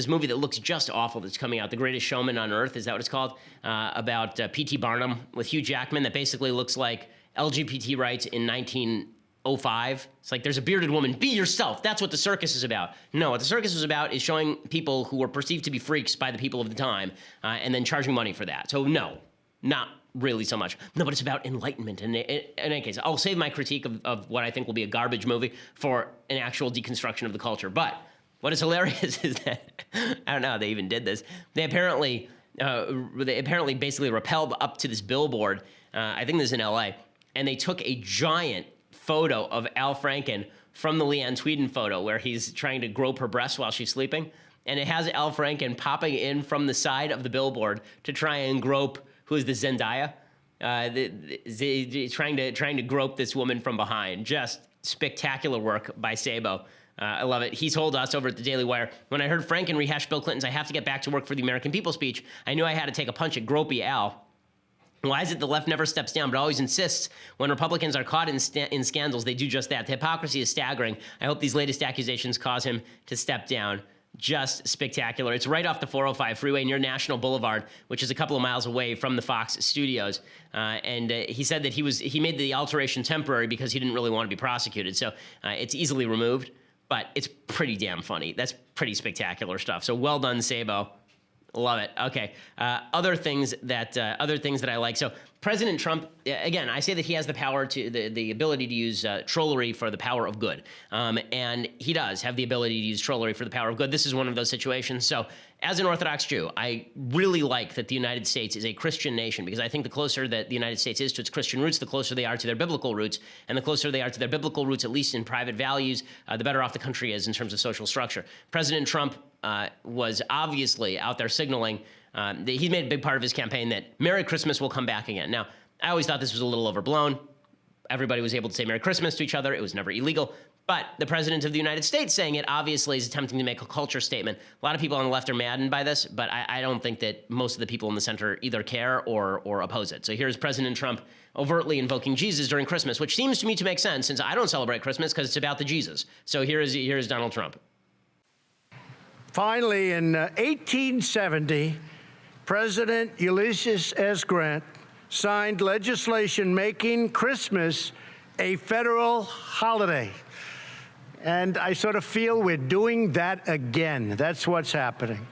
movie that looks just awful that's coming out, The Greatest Showman on Earth, is that what it's called? About P.T. Barnum with Hugh Jackman that basically looks like LGBT rights in 1905. It's like, there's a bearded woman, be yourself. That's what the circus is about. No, what the circus is about is showing people who were perceived to be freaks by the people of the time and then charging money for that. So no, not really so much. No, but it's about enlightenment. And in any case, I'll save my critique of what I think will be a garbage movie for an actual deconstruction of the culture. But what is hilarious is that, I don't know how they even did this. They apparently basically rappelled up to this billboard, I think this is in LA, and they took a giant photo of Al Franken from the Leanne Tweeden photo where he's trying to grope her breasts while she's sleeping. And it has Al Franken popping in from the side of the billboard to try and grope, who is the Zendaya? Trying to grope this woman from behind. Just spectacular work by Sabo. I love it. He told us over at the Daily Wire, when I heard Franken rehash Bill Clinton's "I have to get back to work for the American people" speech, I knew I had to take a punch at gropey Al. Why is it the left never steps down but always insists when Republicans are caught in scandals, they do just that? The hypocrisy is staggering. I hope these latest accusations cause him to step down. Just spectacular. It's right off the 405 freeway near National Boulevard, which is a couple of miles away from the Fox studios. And he said that he made the alteration temporary because he didn't really want to be prosecuted. So it's easily removed, but it's pretty damn funny. That's pretty spectacular stuff. So well done, Sabo. Love it. Okay. Other things that I like. So President Trump, again, I say that he has the power the ability to use trollery for the power of good. And he does have the ability to use trollery for the power of good. This is one of those situations. So as an Orthodox Jew, I really like that the United States is a Christian nation because I think the closer that the United States is to its Christian roots, the closer they are to their biblical roots. And the closer they are to their biblical roots, at least in private values, the better off the country is in terms of social structure. President Trump was obviously out there signaling he made a big part of his campaign that Merry Christmas will come back again. Now, I always thought this was a little overblown. Everybody was able to say Merry Christmas to each other. It was never illegal. But the President of the United States saying it obviously is attempting to make a culture statement. A lot of people on the left are maddened by this, but I don't think that most of the people in the center either care or oppose it. So here's President Trump overtly invoking Jesus during Christmas, which seems to me to make sense since I don't celebrate Christmas because it's about the Jesus. So here's Donald Trump. Finally, in 1870, President Ulysses S. Grant signed legislation making Christmas a federal holiday. And I sort of feel we're doing that again. That's what's happening.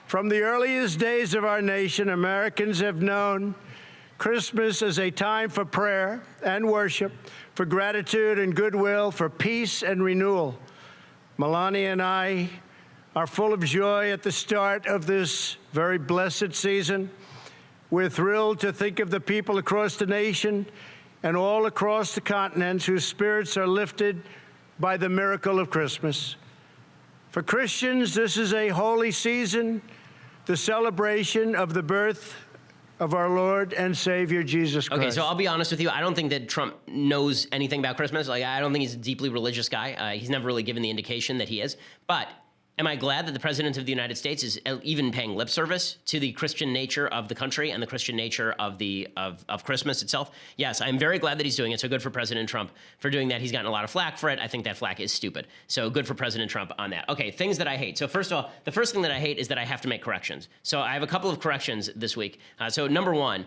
From the earliest days of our nation, Americans have known Christmas as a time for prayer and worship, for gratitude and goodwill, for peace and renewal. Melania and I are full of joy at the start of this very blessed season. We're thrilled to think of the people across the nation and all across the continent whose spirits are lifted by the miracle of Christmas. For Christians, this is a holy season, the celebration of the birth of our Lord and Savior, Jesus Christ. Okay, so I'll be honest with you. I don't think that Trump knows anything about Christmas. Like, I don't think he's a deeply religious guy. He's never really given the indication that he is. But Am I glad that the President of the United States is even paying lip service to the Christian nature of the country and the Christian nature of of Christmas itself? Yes, I'm very glad that he's doing it. So good for President Trump for doing that. He's gotten a lot of flack for it. I think that flack is stupid. So good for President Trump on that. Okay, things that I hate. So first of all, the first thing that I hate is that I have to make corrections. So I have a couple of corrections this week. So number one,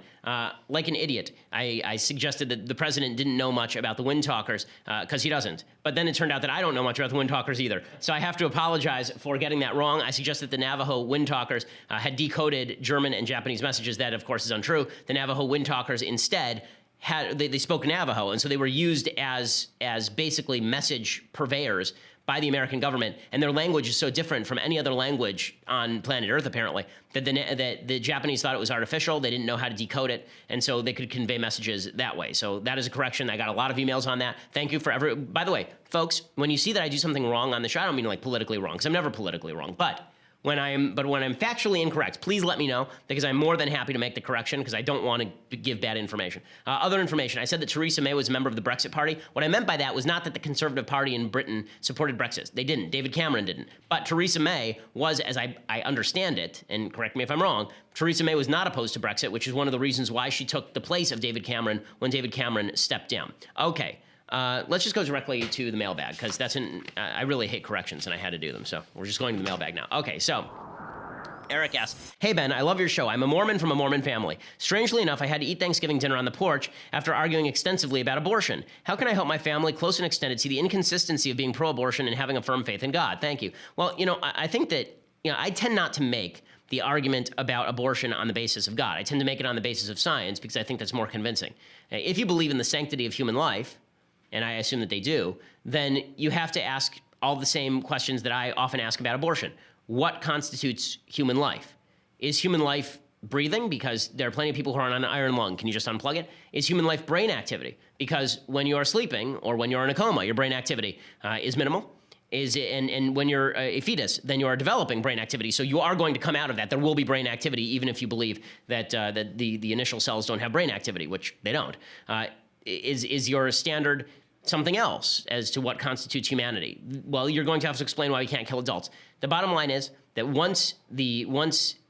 like an idiot, I suggested that the president didn't know much about the wind talkers because he doesn't. But then it turned out that I don't know much about the wind talkers either. So I have to apologize for getting that wrong. I suggest that the Navajo wind talkers had decoded German and Japanese messages. That, of course, is untrue. The Navajo wind talkers instead they spoke Navajo, and so they were used as basically message purveyors by the American government, and their language is so different from any other language on planet Earth, apparently, that the Japanese thought it was artificial. They didn't know how to decode it, and so they could convey messages that way. So that is a correction. I got a lot of emails on that. Thank you for by the way, folks, when you see that I do something wrong on the show, I don't mean like politically wrong, because I'm never politically wrong, but when I'm factually incorrect, please let me know, because I'm more than happy to make the correction, because I don't want to give bad information. Other information, I said that Theresa May was a member of the Brexit Party. What I meant by that was not that the Conservative Party in Britain supported Brexit. They didn't. David Cameron didn't. But Theresa May was, as I understand it, and correct me if I'm wrong, Theresa May was not opposed to Brexit, which is one of the reasons why she took the place of David Cameron when David Cameron stepped down. Okay. Let's just go directly to the mailbag, because I really hate corrections and I had to do them. So we're just going to the mailbag now. Okay, so Eric asks, "Hey Ben, I love your show. I'm a Mormon from a Mormon family. Strangely enough, I had to eat Thanksgiving dinner on the porch after arguing extensively about abortion. How can I help my family, close and extended, see the inconsistency of being pro-abortion and having a firm faith in God? Thank you." Well, I think that, I tend not to make the argument about abortion on the basis of God. I tend to make it on the basis of science, because I think that's more convincing. If you believe in the sanctity of human life, and I assume that they do, then you have to ask all the same questions that I often ask about abortion. What constitutes human life? Is human life breathing? Because there are plenty of people who are on an iron lung. Can you just unplug it? Is human life brain activity? Because when you are sleeping or when you're in a coma, your brain activity is minimal. And when you're a fetus, then you are developing brain activity. So you are going to come out of that. There will be brain activity, even if you believe that the initial cells don't have brain activity, which they don't. Is your standard something else as to what constitutes humanity? Well, you're going to have to explain why we can't kill adults. The bottom line is that once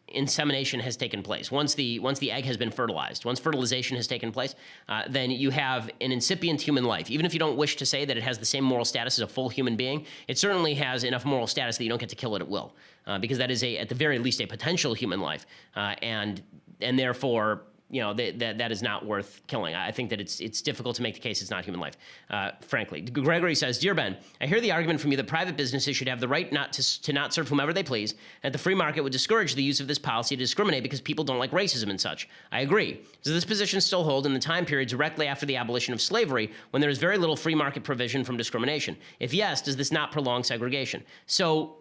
insemination has taken place, once the egg has been fertilized, once fertilization has taken place, then you have an incipient human life. Even if you don't wish to say that it has the same moral status as a full human being, it certainly has enough moral status that you don't get to kill it at will, because that is at the very least a potential human life, and therefore, that is not worth killing. I think that it's difficult to make the case it's not human life, frankly. Gregory says, "Dear Ben, I hear the argument from you that private businesses should have the right to not serve whomever they please, and that the free market would discourage the use of this policy to discriminate because people don't like racism and such. I agree. Does this position still hold in the time period directly after the abolition of slavery, when there is very little free market provision from discrimination? If yes, does this not prolong segregation?" So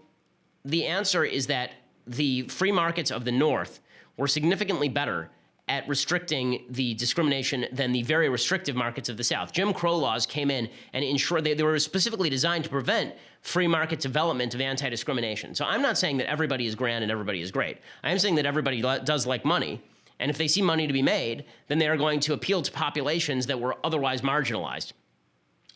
the answer is that the free markets of the North were significantly better at restricting the discrimination than the very restrictive markets of the South. Jim Crow laws came in and ensured they were specifically designed to prevent free market development of anti-discrimination. So I'm not saying that everybody is grand and everybody is great. I am saying that everybody does like money, and if they see money to be made, then they are going to appeal to populations that were otherwise marginalized.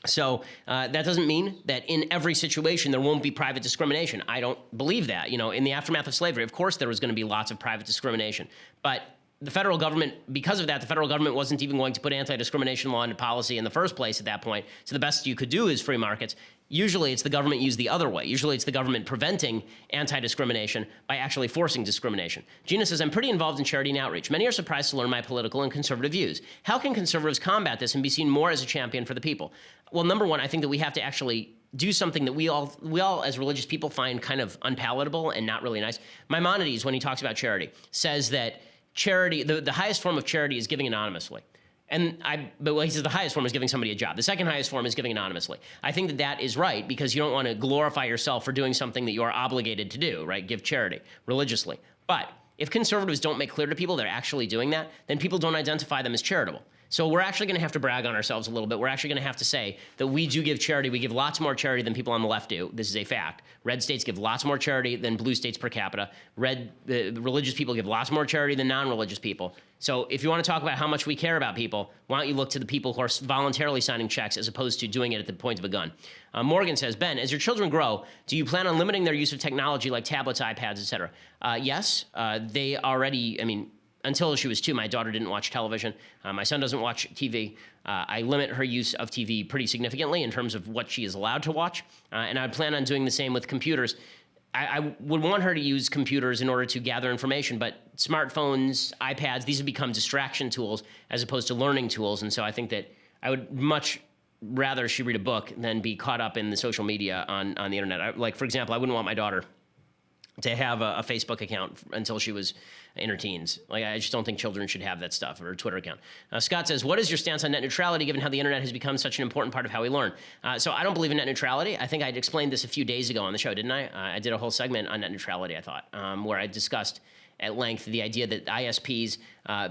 So that doesn't mean that in every situation there won't be private discrimination. I don't believe that. In the aftermath of slavery, of course there was going to be lots of private discrimination, but the federal government, because of that, the federal government wasn't even going to put anti-discrimination law into policy in the first place at that point. So the best you could do is free markets. Usually it's the government used the other way. Usually it's the government preventing anti-discrimination by actually forcing discrimination. Gina says, "I'm pretty involved in charity and outreach. Many are surprised to learn my political and conservative views. How can conservatives combat this and be seen more as a champion for the people?" Well, number one, I think that we have to actually do something that we all as religious people find kind of unpalatable and not really nice. Maimonides, when he talks about charity, says that charity, the highest form of charity is giving anonymously. But he says the highest form is giving somebody a job. The second highest form is giving anonymously. I think that is right, because you don't want to glorify yourself for doing something that you are obligated to do, right? Give charity religiously. But if conservatives don't make clear to people they're actually doing that, then people don't identify them as charitable. So we're actually going to have to brag on ourselves a little bit. We're actually going to have to say that we do give charity. We give lots more charity than people on the left do. This is a fact. Red states give lots more charity than blue states per capita. Religious people give lots more charity than non-religious people. So if you want to talk about how much we care about people, why don't you look to the people who are voluntarily signing checks as opposed to doing it at the point of a gun. Morgan says, Ben, as your children grow, do you plan on limiting their use of technology like tablets, iPads, etc.? Yes, they already, I mean, until she was 2, my daughter didn't watch television. My son doesn't watch TV. I limit her use of TV pretty significantly in terms of what she is allowed to watch. And I plan on doing the same with computers. I would want her to use computers in order to gather information, but smartphones, iPads, these have become distraction tools as opposed to learning tools. And so I think that I would much rather she read a book than be caught up in the social media on the internet. Like, for example, I wouldn't want my daughter to have a Facebook account until she was in her teens. Like, I just don't think children should have that stuff, or a Twitter account. Scott says, what is your stance on net neutrality given how the internet has become such an important part of how we learn? So I don't believe in net neutrality. I think I'd explained this a few days ago on the show, didn't I? I did a whole segment on net neutrality, I thought, where I discussed at length the idea that ISPs,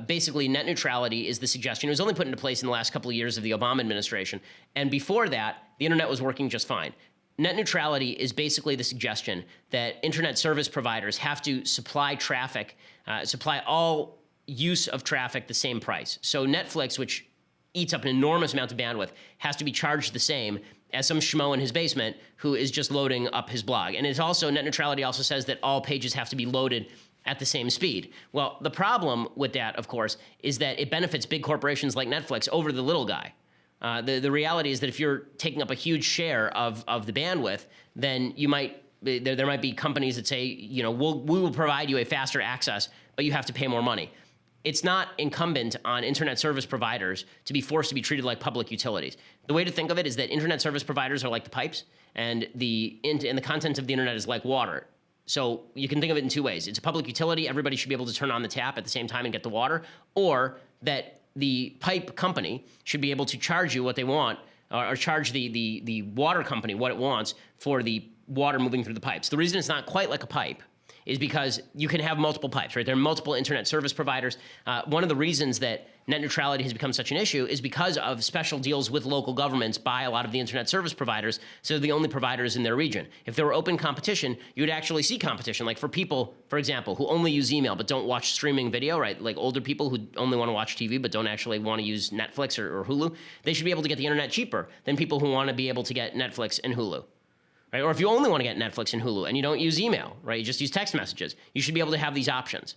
basically net neutrality is the suggestion. It was only put into place in the last couple of years of the Obama administration. And before that, the internet was working just fine. Net neutrality is basically the suggestion that internet service providers have to supply traffic, supply all use of traffic the same price. So Netflix, which eats up an enormous amount of bandwidth, has to be charged the same as some schmo in his basement who is just loading up his blog. And it's also, net neutrality also says that all pages have to be loaded at the same speed. Well, the problem with that, of course, is that it benefits big corporations like Netflix over the little guy. The reality is that if you're taking up a huge share of the bandwidth, then you might there might be companies that say, you know, we will provide you a faster access, but you have to pay more money. It's not incumbent on internet service providers to be forced to be treated like public utilities. The way to think of it is that internet service providers are like the pipes, and the content of the internet is like water. So you can think of it in two ways. It's a public utility. Everybody should be able to turn on the tap at the same time and get the water, or that the pipe company should be able to charge you what they want, or charge the water company what it wants for the water moving through the pipes. The reason it's not quite like a pipe is because you can have multiple pipes, right? There are multiple internet service providers. One of the reasons that net neutrality has become such an issue is because of special deals with local governments by a lot of the internet service providers, so they're the only providers in their region. If there were open competition, you would actually see competition. Like for people, for example, who only use email but don't watch streaming video, right? Like older people who only want to watch TV but don't actually want to use Netflix or Hulu, they should be able to get the internet cheaper than people who want to be able to get Netflix and Hulu. Right? Or if you only want to get Netflix and Hulu and you don't use email, right? You just use text messages. You should be able to have these options.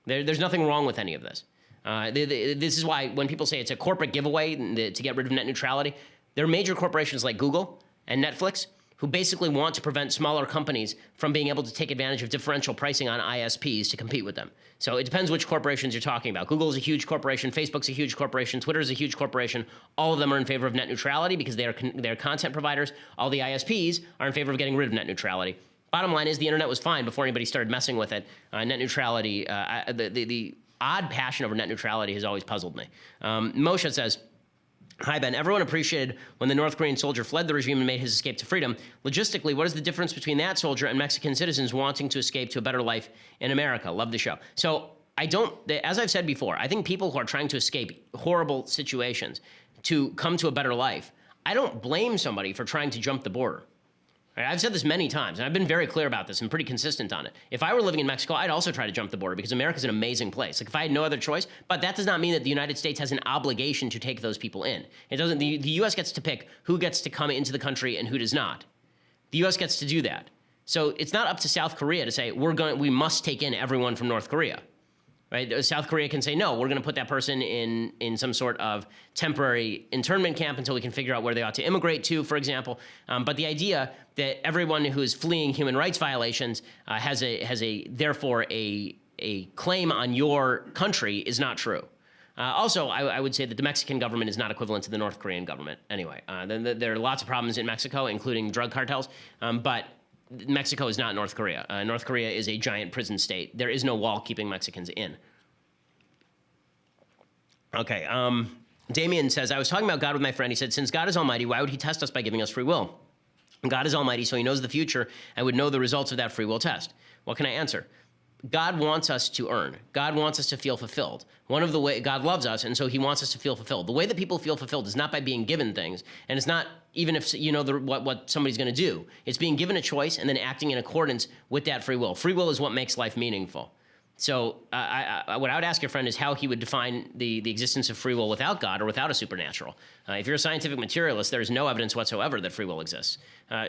There's nothing wrong with any of this. This is why when people say it's a corporate giveaway to get rid of net neutrality, there are major corporations like Google and Netflix who basically want to prevent smaller companies from being able to take advantage of differential pricing on ISPs to compete with them. So it depends which corporations you're talking about. Google is a huge corporation, Facebook's a huge corporation, Twitter is a huge corporation. All of them are in favor of net neutrality because they're content providers. All the ISPs are in favor of getting rid of net neutrality. Bottom line is the internet was fine before anybody started messing with it. Net neutrality, the odd passion over net neutrality has always puzzled me. Moshe says, hi, Ben. Everyone appreciated when the North Korean soldier fled the regime and made his escape to freedom. Logistically, what is the difference between that soldier and Mexican citizens wanting to escape to a better life in America? Love the show. So as I've said before, I think people who are trying to escape horrible situations to come to a better life, I don't blame somebody for trying to jump the border. I've said this many times, and I've been very clear about this and pretty consistent on it. If I were living in Mexico, I'd also try to jump the border because America's an amazing place. Like if I had no other choice, but that does not mean that the United States has an obligation to take those people in. It doesn't. The U.S. gets to pick who gets to come into the country and who does not. The U.S. gets to do that. So it's not up to South Korea to say we must take in everyone from North Korea. Right? South Korea can say, no, we're going to put that person in some sort of temporary internment camp until we can figure out where they ought to immigrate to, for example. But the idea that everyone who is fleeing human rights violations has therefore a claim on your country is not true. Also, I would say that the Mexican government is not equivalent to the North Korean government anyway. There are lots of problems in Mexico, including drug cartels, but Mexico is not North Korea. North Korea is a giant prison state. There is no wall keeping Mexicans in. Okay, Damien says, I was talking about God with my friend. He said, since God is almighty, why would he test us by giving us free will? God is almighty, so he knows the future and would know the results of that free will test. What can I answer? God wants us to earn. God wants us to feel fulfilled. One of the way God loves us, and so he wants us to feel fulfilled. The way that people feel fulfilled is not by being given things, and it's not even if you know what somebody's going to do. It's being given a choice and then acting in accordance with that free will. Free will is what makes life meaningful. So what I would ask your friend is how he would define the existence of free will without God or without a supernatural. If you're a scientific materialist, there's no evidence whatsoever that free will exists.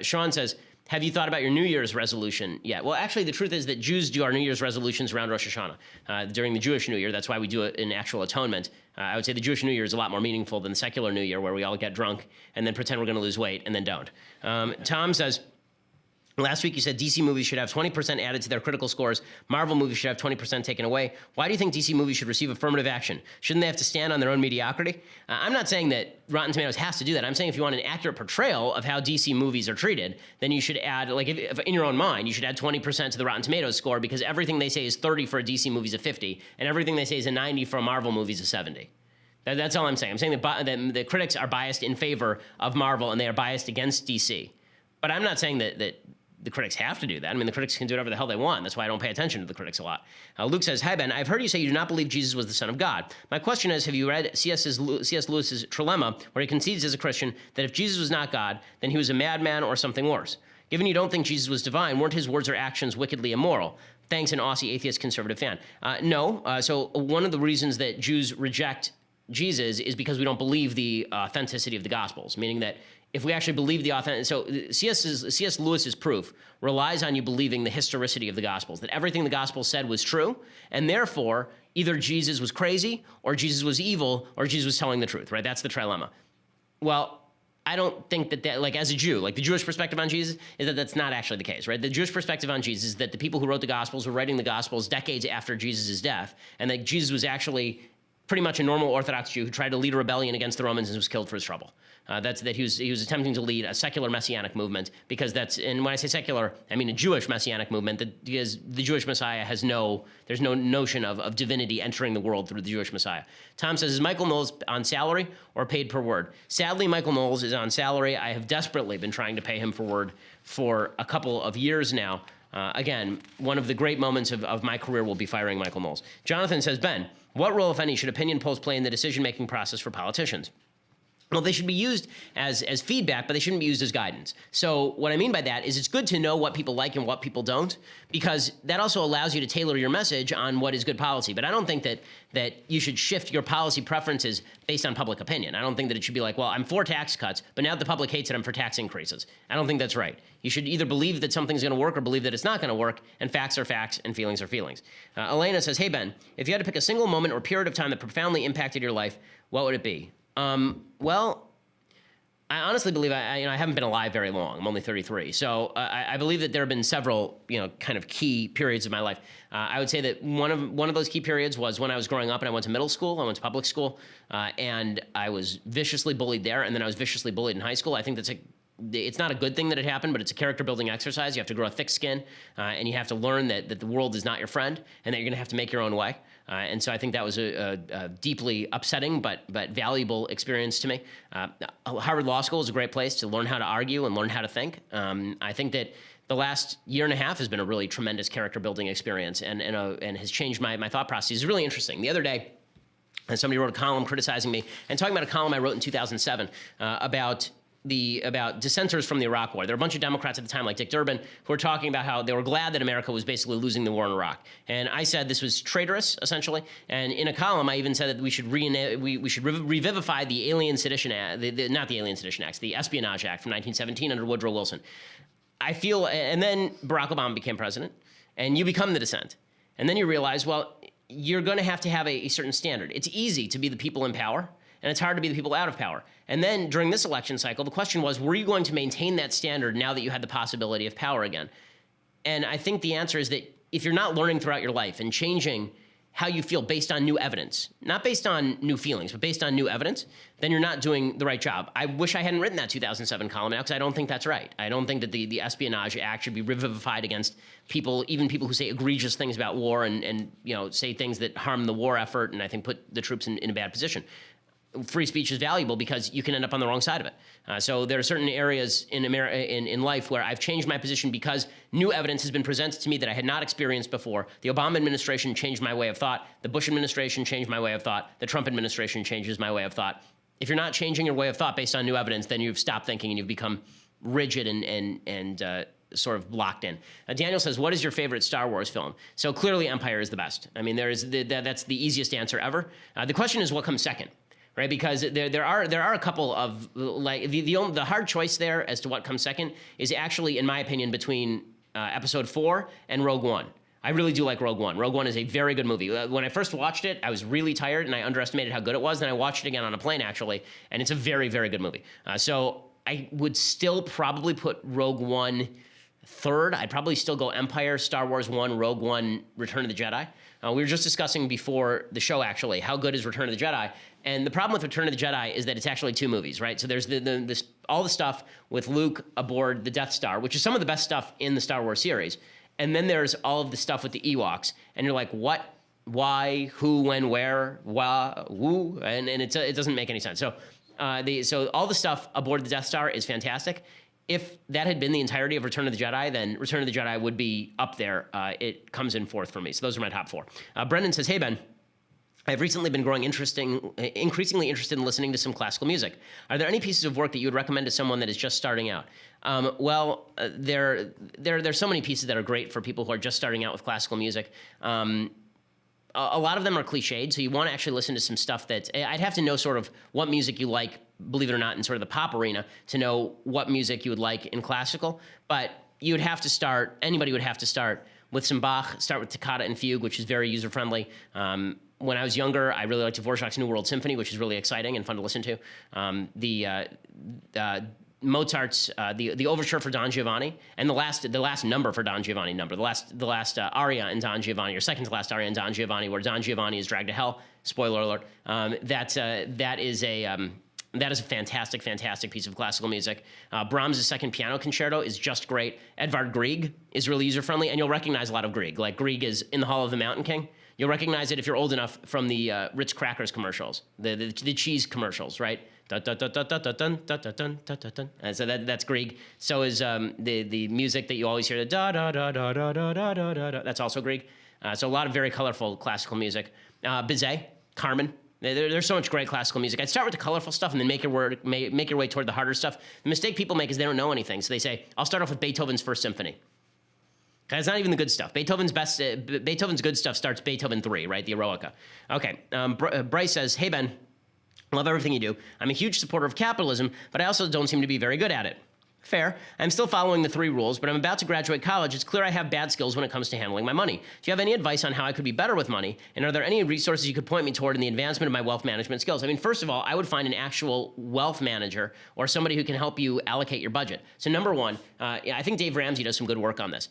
Sean says, have you thought about your New Year's resolution yet? Well, actually, the truth is that Jews do our New Year's resolutions around Rosh Hashanah, during the Jewish New Year. That's why we do it in actual atonement. I would say the Jewish New Year is a lot more meaningful than the secular New Year, where we all get drunk and then pretend we're going to lose weight and then don't. Tom says, last week you said DC movies should have 20% added to their critical scores. Marvel movies should have 20% taken away. Why do you think DC movies should receive affirmative action? Shouldn't they have to stand on their own mediocrity? I'm not saying that Rotten Tomatoes has to do that. I'm saying if you want an accurate portrayal of how DC movies are treated, then you should add, like if in your own mind, you should add 20% to the Rotten Tomatoes score, because everything they say is 30 for a DC movie is a 50, and everything they say is a 90 for a Marvel movie is a 70. That's all I'm saying. I'm saying that the critics are biased in favor of Marvel and they are biased against DC. But I'm not saying that the critics have to do that. I mean, the critics can do whatever the hell they want. That's why I don't pay attention to the critics a lot. Luke says, hi, Ben. I've heard you say you do not believe Jesus was the Son of God. My question is, have you read C.S. Lewis's Trilemma, where he concedes as a Christian that if Jesus was not God, then he was a madman or something worse? Given you don't think Jesus was divine, weren't his words or actions wickedly immoral? Thanks, an Aussie atheist conservative fan. No. So one of the reasons that Jews reject Jesus is because we don't believe the authenticity of the Gospels, meaning that if we actually believe the authentic, so C.S. Lewis's proof relies on you believing the historicity of the Gospels, that everything the Gospel said was true, and therefore either Jesus was crazy, or Jesus was evil, or Jesus was telling the truth, right? That's the trilemma. Well, I don't think that, like as a Jew, like the Jewish perspective on Jesus is that that's not actually the case, right? The Jewish perspective on Jesus is that the people who wrote the Gospels were writing the Gospels decades after Jesus' death, and that Jesus was actually pretty much a normal Orthodox Jew who tried to lead a rebellion against the Romans and was killed for his trouble. That he was attempting to lead a secular messianic movement, because and when I say secular, I mean a Jewish messianic movement, because the Jewish Messiah there's no notion of divinity entering the world through the Jewish Messiah. Tom says, is Michael Knowles on salary or paid per word? Sadly, Michael Knowles is on salary. I have desperately been trying to pay him for word for a couple of years now. Again, one of the great moments of my career will be firing Michael Knowles. Jonathan says, Ben, what role, if any, should opinion polls play in the decision-making process for politicians? Well, they should be used as feedback, but they shouldn't be used as guidance. So what I mean by that is it's good to know what people like and what people don't, because that also allows you to tailor your message on what is good policy. But I don't think that you should shift your policy preferences based on public opinion. I don't think that it should be like, well, I'm for tax cuts, but now the public hates it, I'm for tax increases. I don't think that's right. You should either believe that something's going to work or believe that it's not going to work, and facts are facts and feelings are feelings. Elena says, hey, Ben, if you had to pick a single moment or period of time that profoundly impacted your life, what would it be? Well, I honestly believe I haven't been alive very long. I'm only 33. So I believe that there have been several, kind of key periods of my life. I would say that one of those key periods was when I was growing up and I went to middle school. I went to public school, and I was viciously bullied there. And then I was viciously bullied in high school. I think it's not a good thing that it happened, but it's a character building exercise. You have to grow a thick skin, and you have to learn that the world is not your friend, and that you're going to have to make your own way. And so I think that was a deeply upsetting but valuable experience to me. Harvard Law School is a great place to learn how to argue and learn how to think. I think that the last year and a half has been a really tremendous character building experience, and has changed my thought process. It's really interesting. The other day, somebody wrote a column criticizing me and talking about a column I wrote in 2007 about dissenters from the Iraq War. There were a bunch of Democrats at the time, like Dick Durbin, who were talking about how they were glad that America was basically losing the war in Iraq. And I said this was traitorous, essentially. And in a column, I even said that we should revivify the Alien Sedition Act, not the Alien Sedition Acts, the Espionage Act from 1917 under Woodrow Wilson. I feel, and then Barack Obama became president, and you become the dissent. And then you realize, well, you're going to have a certain standard. It's easy to be the people in power, and it's hard to be the people out of power. And then during this election cycle, the question was, were you going to maintain that standard now that you had the possibility of power again? And I think the answer is that if you're not learning throughout your life and changing how you feel based on new evidence, not based on new feelings, but based on new evidence, then you're not doing the right job. I wish I hadn't written that 2007 column now, because I don't think that's right. I don't think that the Espionage Act should be revivified against people, even people who say egregious things about war and say things that harm the war effort and I think put the troops in a bad position. free speech is valuable because you can end up on the wrong side of it. So there are certain areas in life where I've changed my position because new evidence has been presented to me that I had not experienced before. The Obama administration changed my way of thought. The Bush administration changed my way of thought. The Trump administration changes my way of thought. If you're not changing your way of thought based on new evidence, then you've stopped thinking and you've become rigid and sort of locked in. Daniel says, what is your favorite Star Wars film? So clearly Empire is the best. I mean, that's the easiest answer ever. The question is what comes second? Right, because there are a couple of, like, the hard choice there as to what comes second is actually, in my opinion, between Episode 4 and Rogue One. I really do like Rogue One. Rogue One is a very good movie. When I first watched it, I was really tired and I underestimated how good it was. Then I watched it again on a plane, actually, and it's a very, very good movie. So I would still probably put Rogue One third. I'd probably still go Empire, Star Wars 1, Rogue One, Return of the Jedi. We were just discussing before the show, actually, how good is Return of the Jedi. And the problem with Return of the Jedi is that it's actually two movies, right? So there's all the stuff with Luke aboard the Death Star, which is some of the best stuff in the Star Wars series. And then there's all of the stuff with the Ewoks. And you're like, what, why, who, when, where, wah, woo? And it doesn't make any sense. So so all the stuff aboard the Death Star is fantastic. If that had been the entirety of Return of the Jedi, then Return of the Jedi would be up there. It comes in fourth for me. So those are my top four. Brendan says, hey, Ben. I've recently been growing increasingly interested in listening to some classical music. Are there any pieces of work that you would recommend to someone that is just starting out? There's so many pieces that are great for people who are just starting out with classical music. A lot of them are cliched, so you want to actually listen to some stuff that I'd have to know sort of what music you like, believe it or not, in sort of the pop arena to know what music you would like in classical. But you would have to start, anybody would have to start with some Bach, start with Toccata and Fugue, which is very user-friendly. When I was younger, I really liked Dvorak's New World Symphony, which is really exciting and fun to listen to. Mozart's the overture for Don Giovanni and the last number for Don Giovanni the last aria in Don Giovanni, or second to last aria in Don Giovanni, where Don Giovanni is dragged to hell. Spoiler alert. That is a fantastic piece of classical music. Brahms' Second Piano Concerto is just great. Edvard Grieg is really user-friendly, and you'll recognize a lot of Grieg. Like Grieg is in the Hall of the Mountain King. You'll recognize it if you're old enough from the Ritz Crackers commercials, the cheese commercials, right? And so that's Grieg. So is the music that you always hear, the da da da da da da da da da. That's also Grieg. So a lot of very colorful classical music. Bizet, Carmen. There's so much great classical music. I'd start with the colorful stuff and then make your way toward the harder stuff. The mistake people make is they don't know anything. So they say, I'll start off with Beethoven's First Symphony. That's not even the good stuff. Beethoven's good stuff starts Beethoven 3, right? The Eroica. Okay, Bryce says, hey, Ben, love everything you do. I'm a huge supporter of capitalism, but I also don't seem to be very good at it. Fair. I'm still following the 3 rules, but I'm about to graduate college. It's clear I have bad skills when it comes to handling my money. Do you have any advice on how I could be better with money? And are there any resources you could point me toward in the advancement of my wealth management skills? I mean, first of all, I would find an actual wealth manager or somebody who can help you allocate your budget. So number one, I think Dave Ramsey does some good work on this.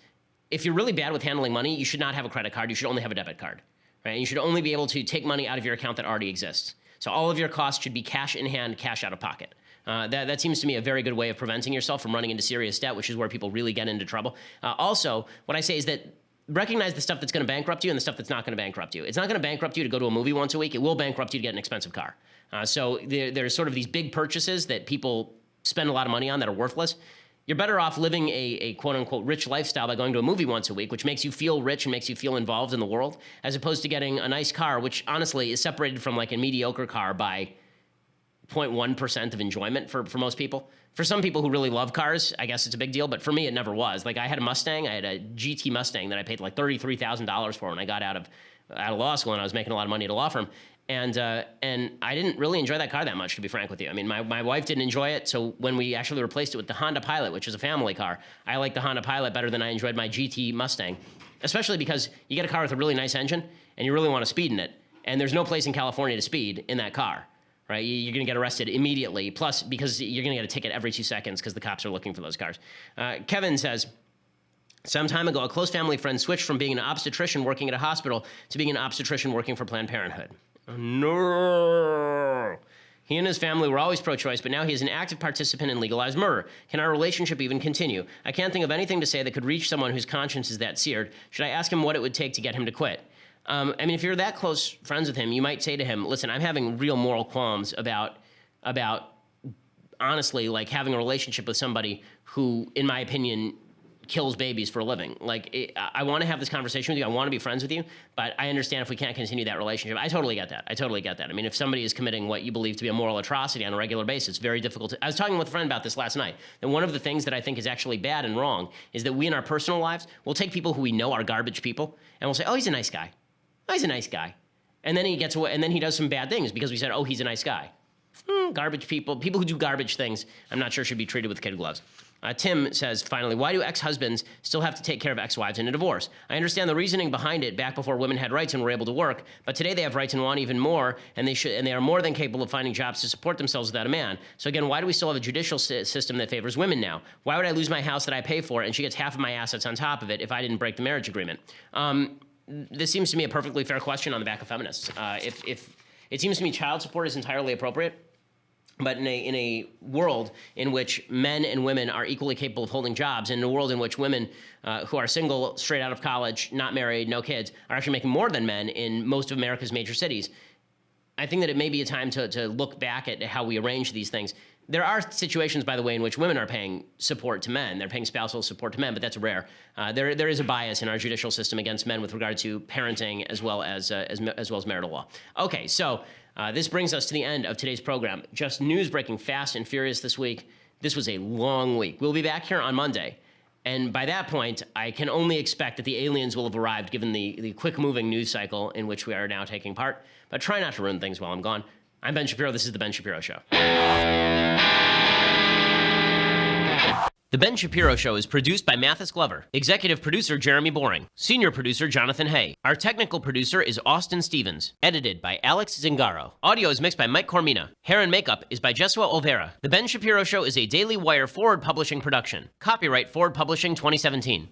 If you're really bad with handling money, you should not have a credit card. You should only have a debit card, right? You should only be able to take money out of your account that already exists. So all of your costs should be cash in hand, cash out of pocket. That seems to me a very good way of preventing yourself from running into serious debt, which is where people really get into trouble. Also, what I say is that recognize the stuff that's going to bankrupt you and the stuff that's not going to bankrupt you. It's not going to bankrupt you to go to a movie once a week. It will bankrupt you to get an expensive car. So there's sort of these big purchases that people spend a lot of money on that are worthless. You're better off living a quote-unquote rich lifestyle by going to a movie once a week, which makes you feel rich and makes you feel involved in the world, as opposed to getting a nice car, which honestly is separated from like a mediocre car by 0.1% of enjoyment for most people. For some people who really love cars, I guess it's a big deal, but for me, it never was. Like I had a Mustang, I had a GT Mustang that I paid like $33,000 for when I got out of law school and I was making a lot of money at a law firm. And I didn't really enjoy that car that much, to be frank with you. I mean, my wife didn't enjoy it, so when we actually replaced it with the Honda Pilot, which is a family car, I like the Honda Pilot better than I enjoyed my GT Mustang, especially because you get a car with a really nice engine, and you really want to speed in it, and there's no place in California to speed in that car, right? You're going to get arrested immediately, plus because you're going to get a ticket every 2 seconds because the cops are looking for those cars. Kevin says, some time ago, a close family friend switched from being an obstetrician working at a hospital to being an obstetrician working for Planned Parenthood. No. He and his family were always pro-choice, but now he is an active participant in legalized murder. Can our relationship even continue? I can't think of anything to say that could reach someone whose conscience is that seared. Should I ask him what it would take to get him to quit? I mean, if you're that close friends with him, you might say to him, listen, I'm having real moral qualms about honestly, like having a relationship with somebody who, in my opinion, kills babies for a living. Like, I want to have this conversation with you. I want to be friends with you, but I understand if we can't continue that relationship. I totally get that. I mean, if somebody is committing what you believe to be a moral atrocity on a regular basis, it's very difficult I was talking with a friend about this last night, and one of the things that I think is actually bad and wrong is that we in our personal lives will take people who we know are garbage people, and we'll say, oh, he's a nice guy. Oh, he's a nice guy. And then he gets away, and then he does some bad things because we said, oh, he's a nice guy. Garbage people who do garbage things, I'm not sure should be treated with kid gloves. Tim says, finally, why do ex-husbands still have to take care of ex-wives in a divorce? I understand the reasoning behind it back before women had rights and were able to work, but today they have rights and want even more, and they are more than capable of finding jobs to support themselves without a man. So again, why do we still have a judicial system that favors women now? Why would I lose my house that I pay for and she gets half of my assets on top of it if I didn't break the marriage agreement? This seems to me a perfectly fair question on the back of feminists. If it seems to me child support is entirely appropriate, but in a world in which men and women are equally capable of holding jobs, and in a world in which women who are single, straight out of college, not married, no kids, are actually making more than men in most of America's major cities, I think that it may be a time to look back at how we arrange these things. There are situations, by the way, in which women are paying support to men. They're paying spousal support to men, but that's rare. There is a bias in our judicial system against men with regard to parenting as well as marital law. Okay, so this brings us to the end of today's program. Just news breaking fast and furious this week. This was a long week. We'll be back here on Monday. And by that point, I can only expect that the aliens will have arrived, given the quick-moving news cycle in which we are now taking part. But try not to ruin things while I'm gone. I'm Ben Shapiro. This is The Ben Shapiro Show. The Ben Shapiro Show is produced by Mathis Glover, executive producer Jeremy Boring, senior producer Jonathan Hay. Our technical producer is Austin Stevens, edited by Alex Zingaro. Audio is mixed by Mike Cormina. Hair and makeup is by Jesua Olvera. The Ben Shapiro Show is a Daily Wire Forward Publishing production. Copyright Forward Publishing 2017.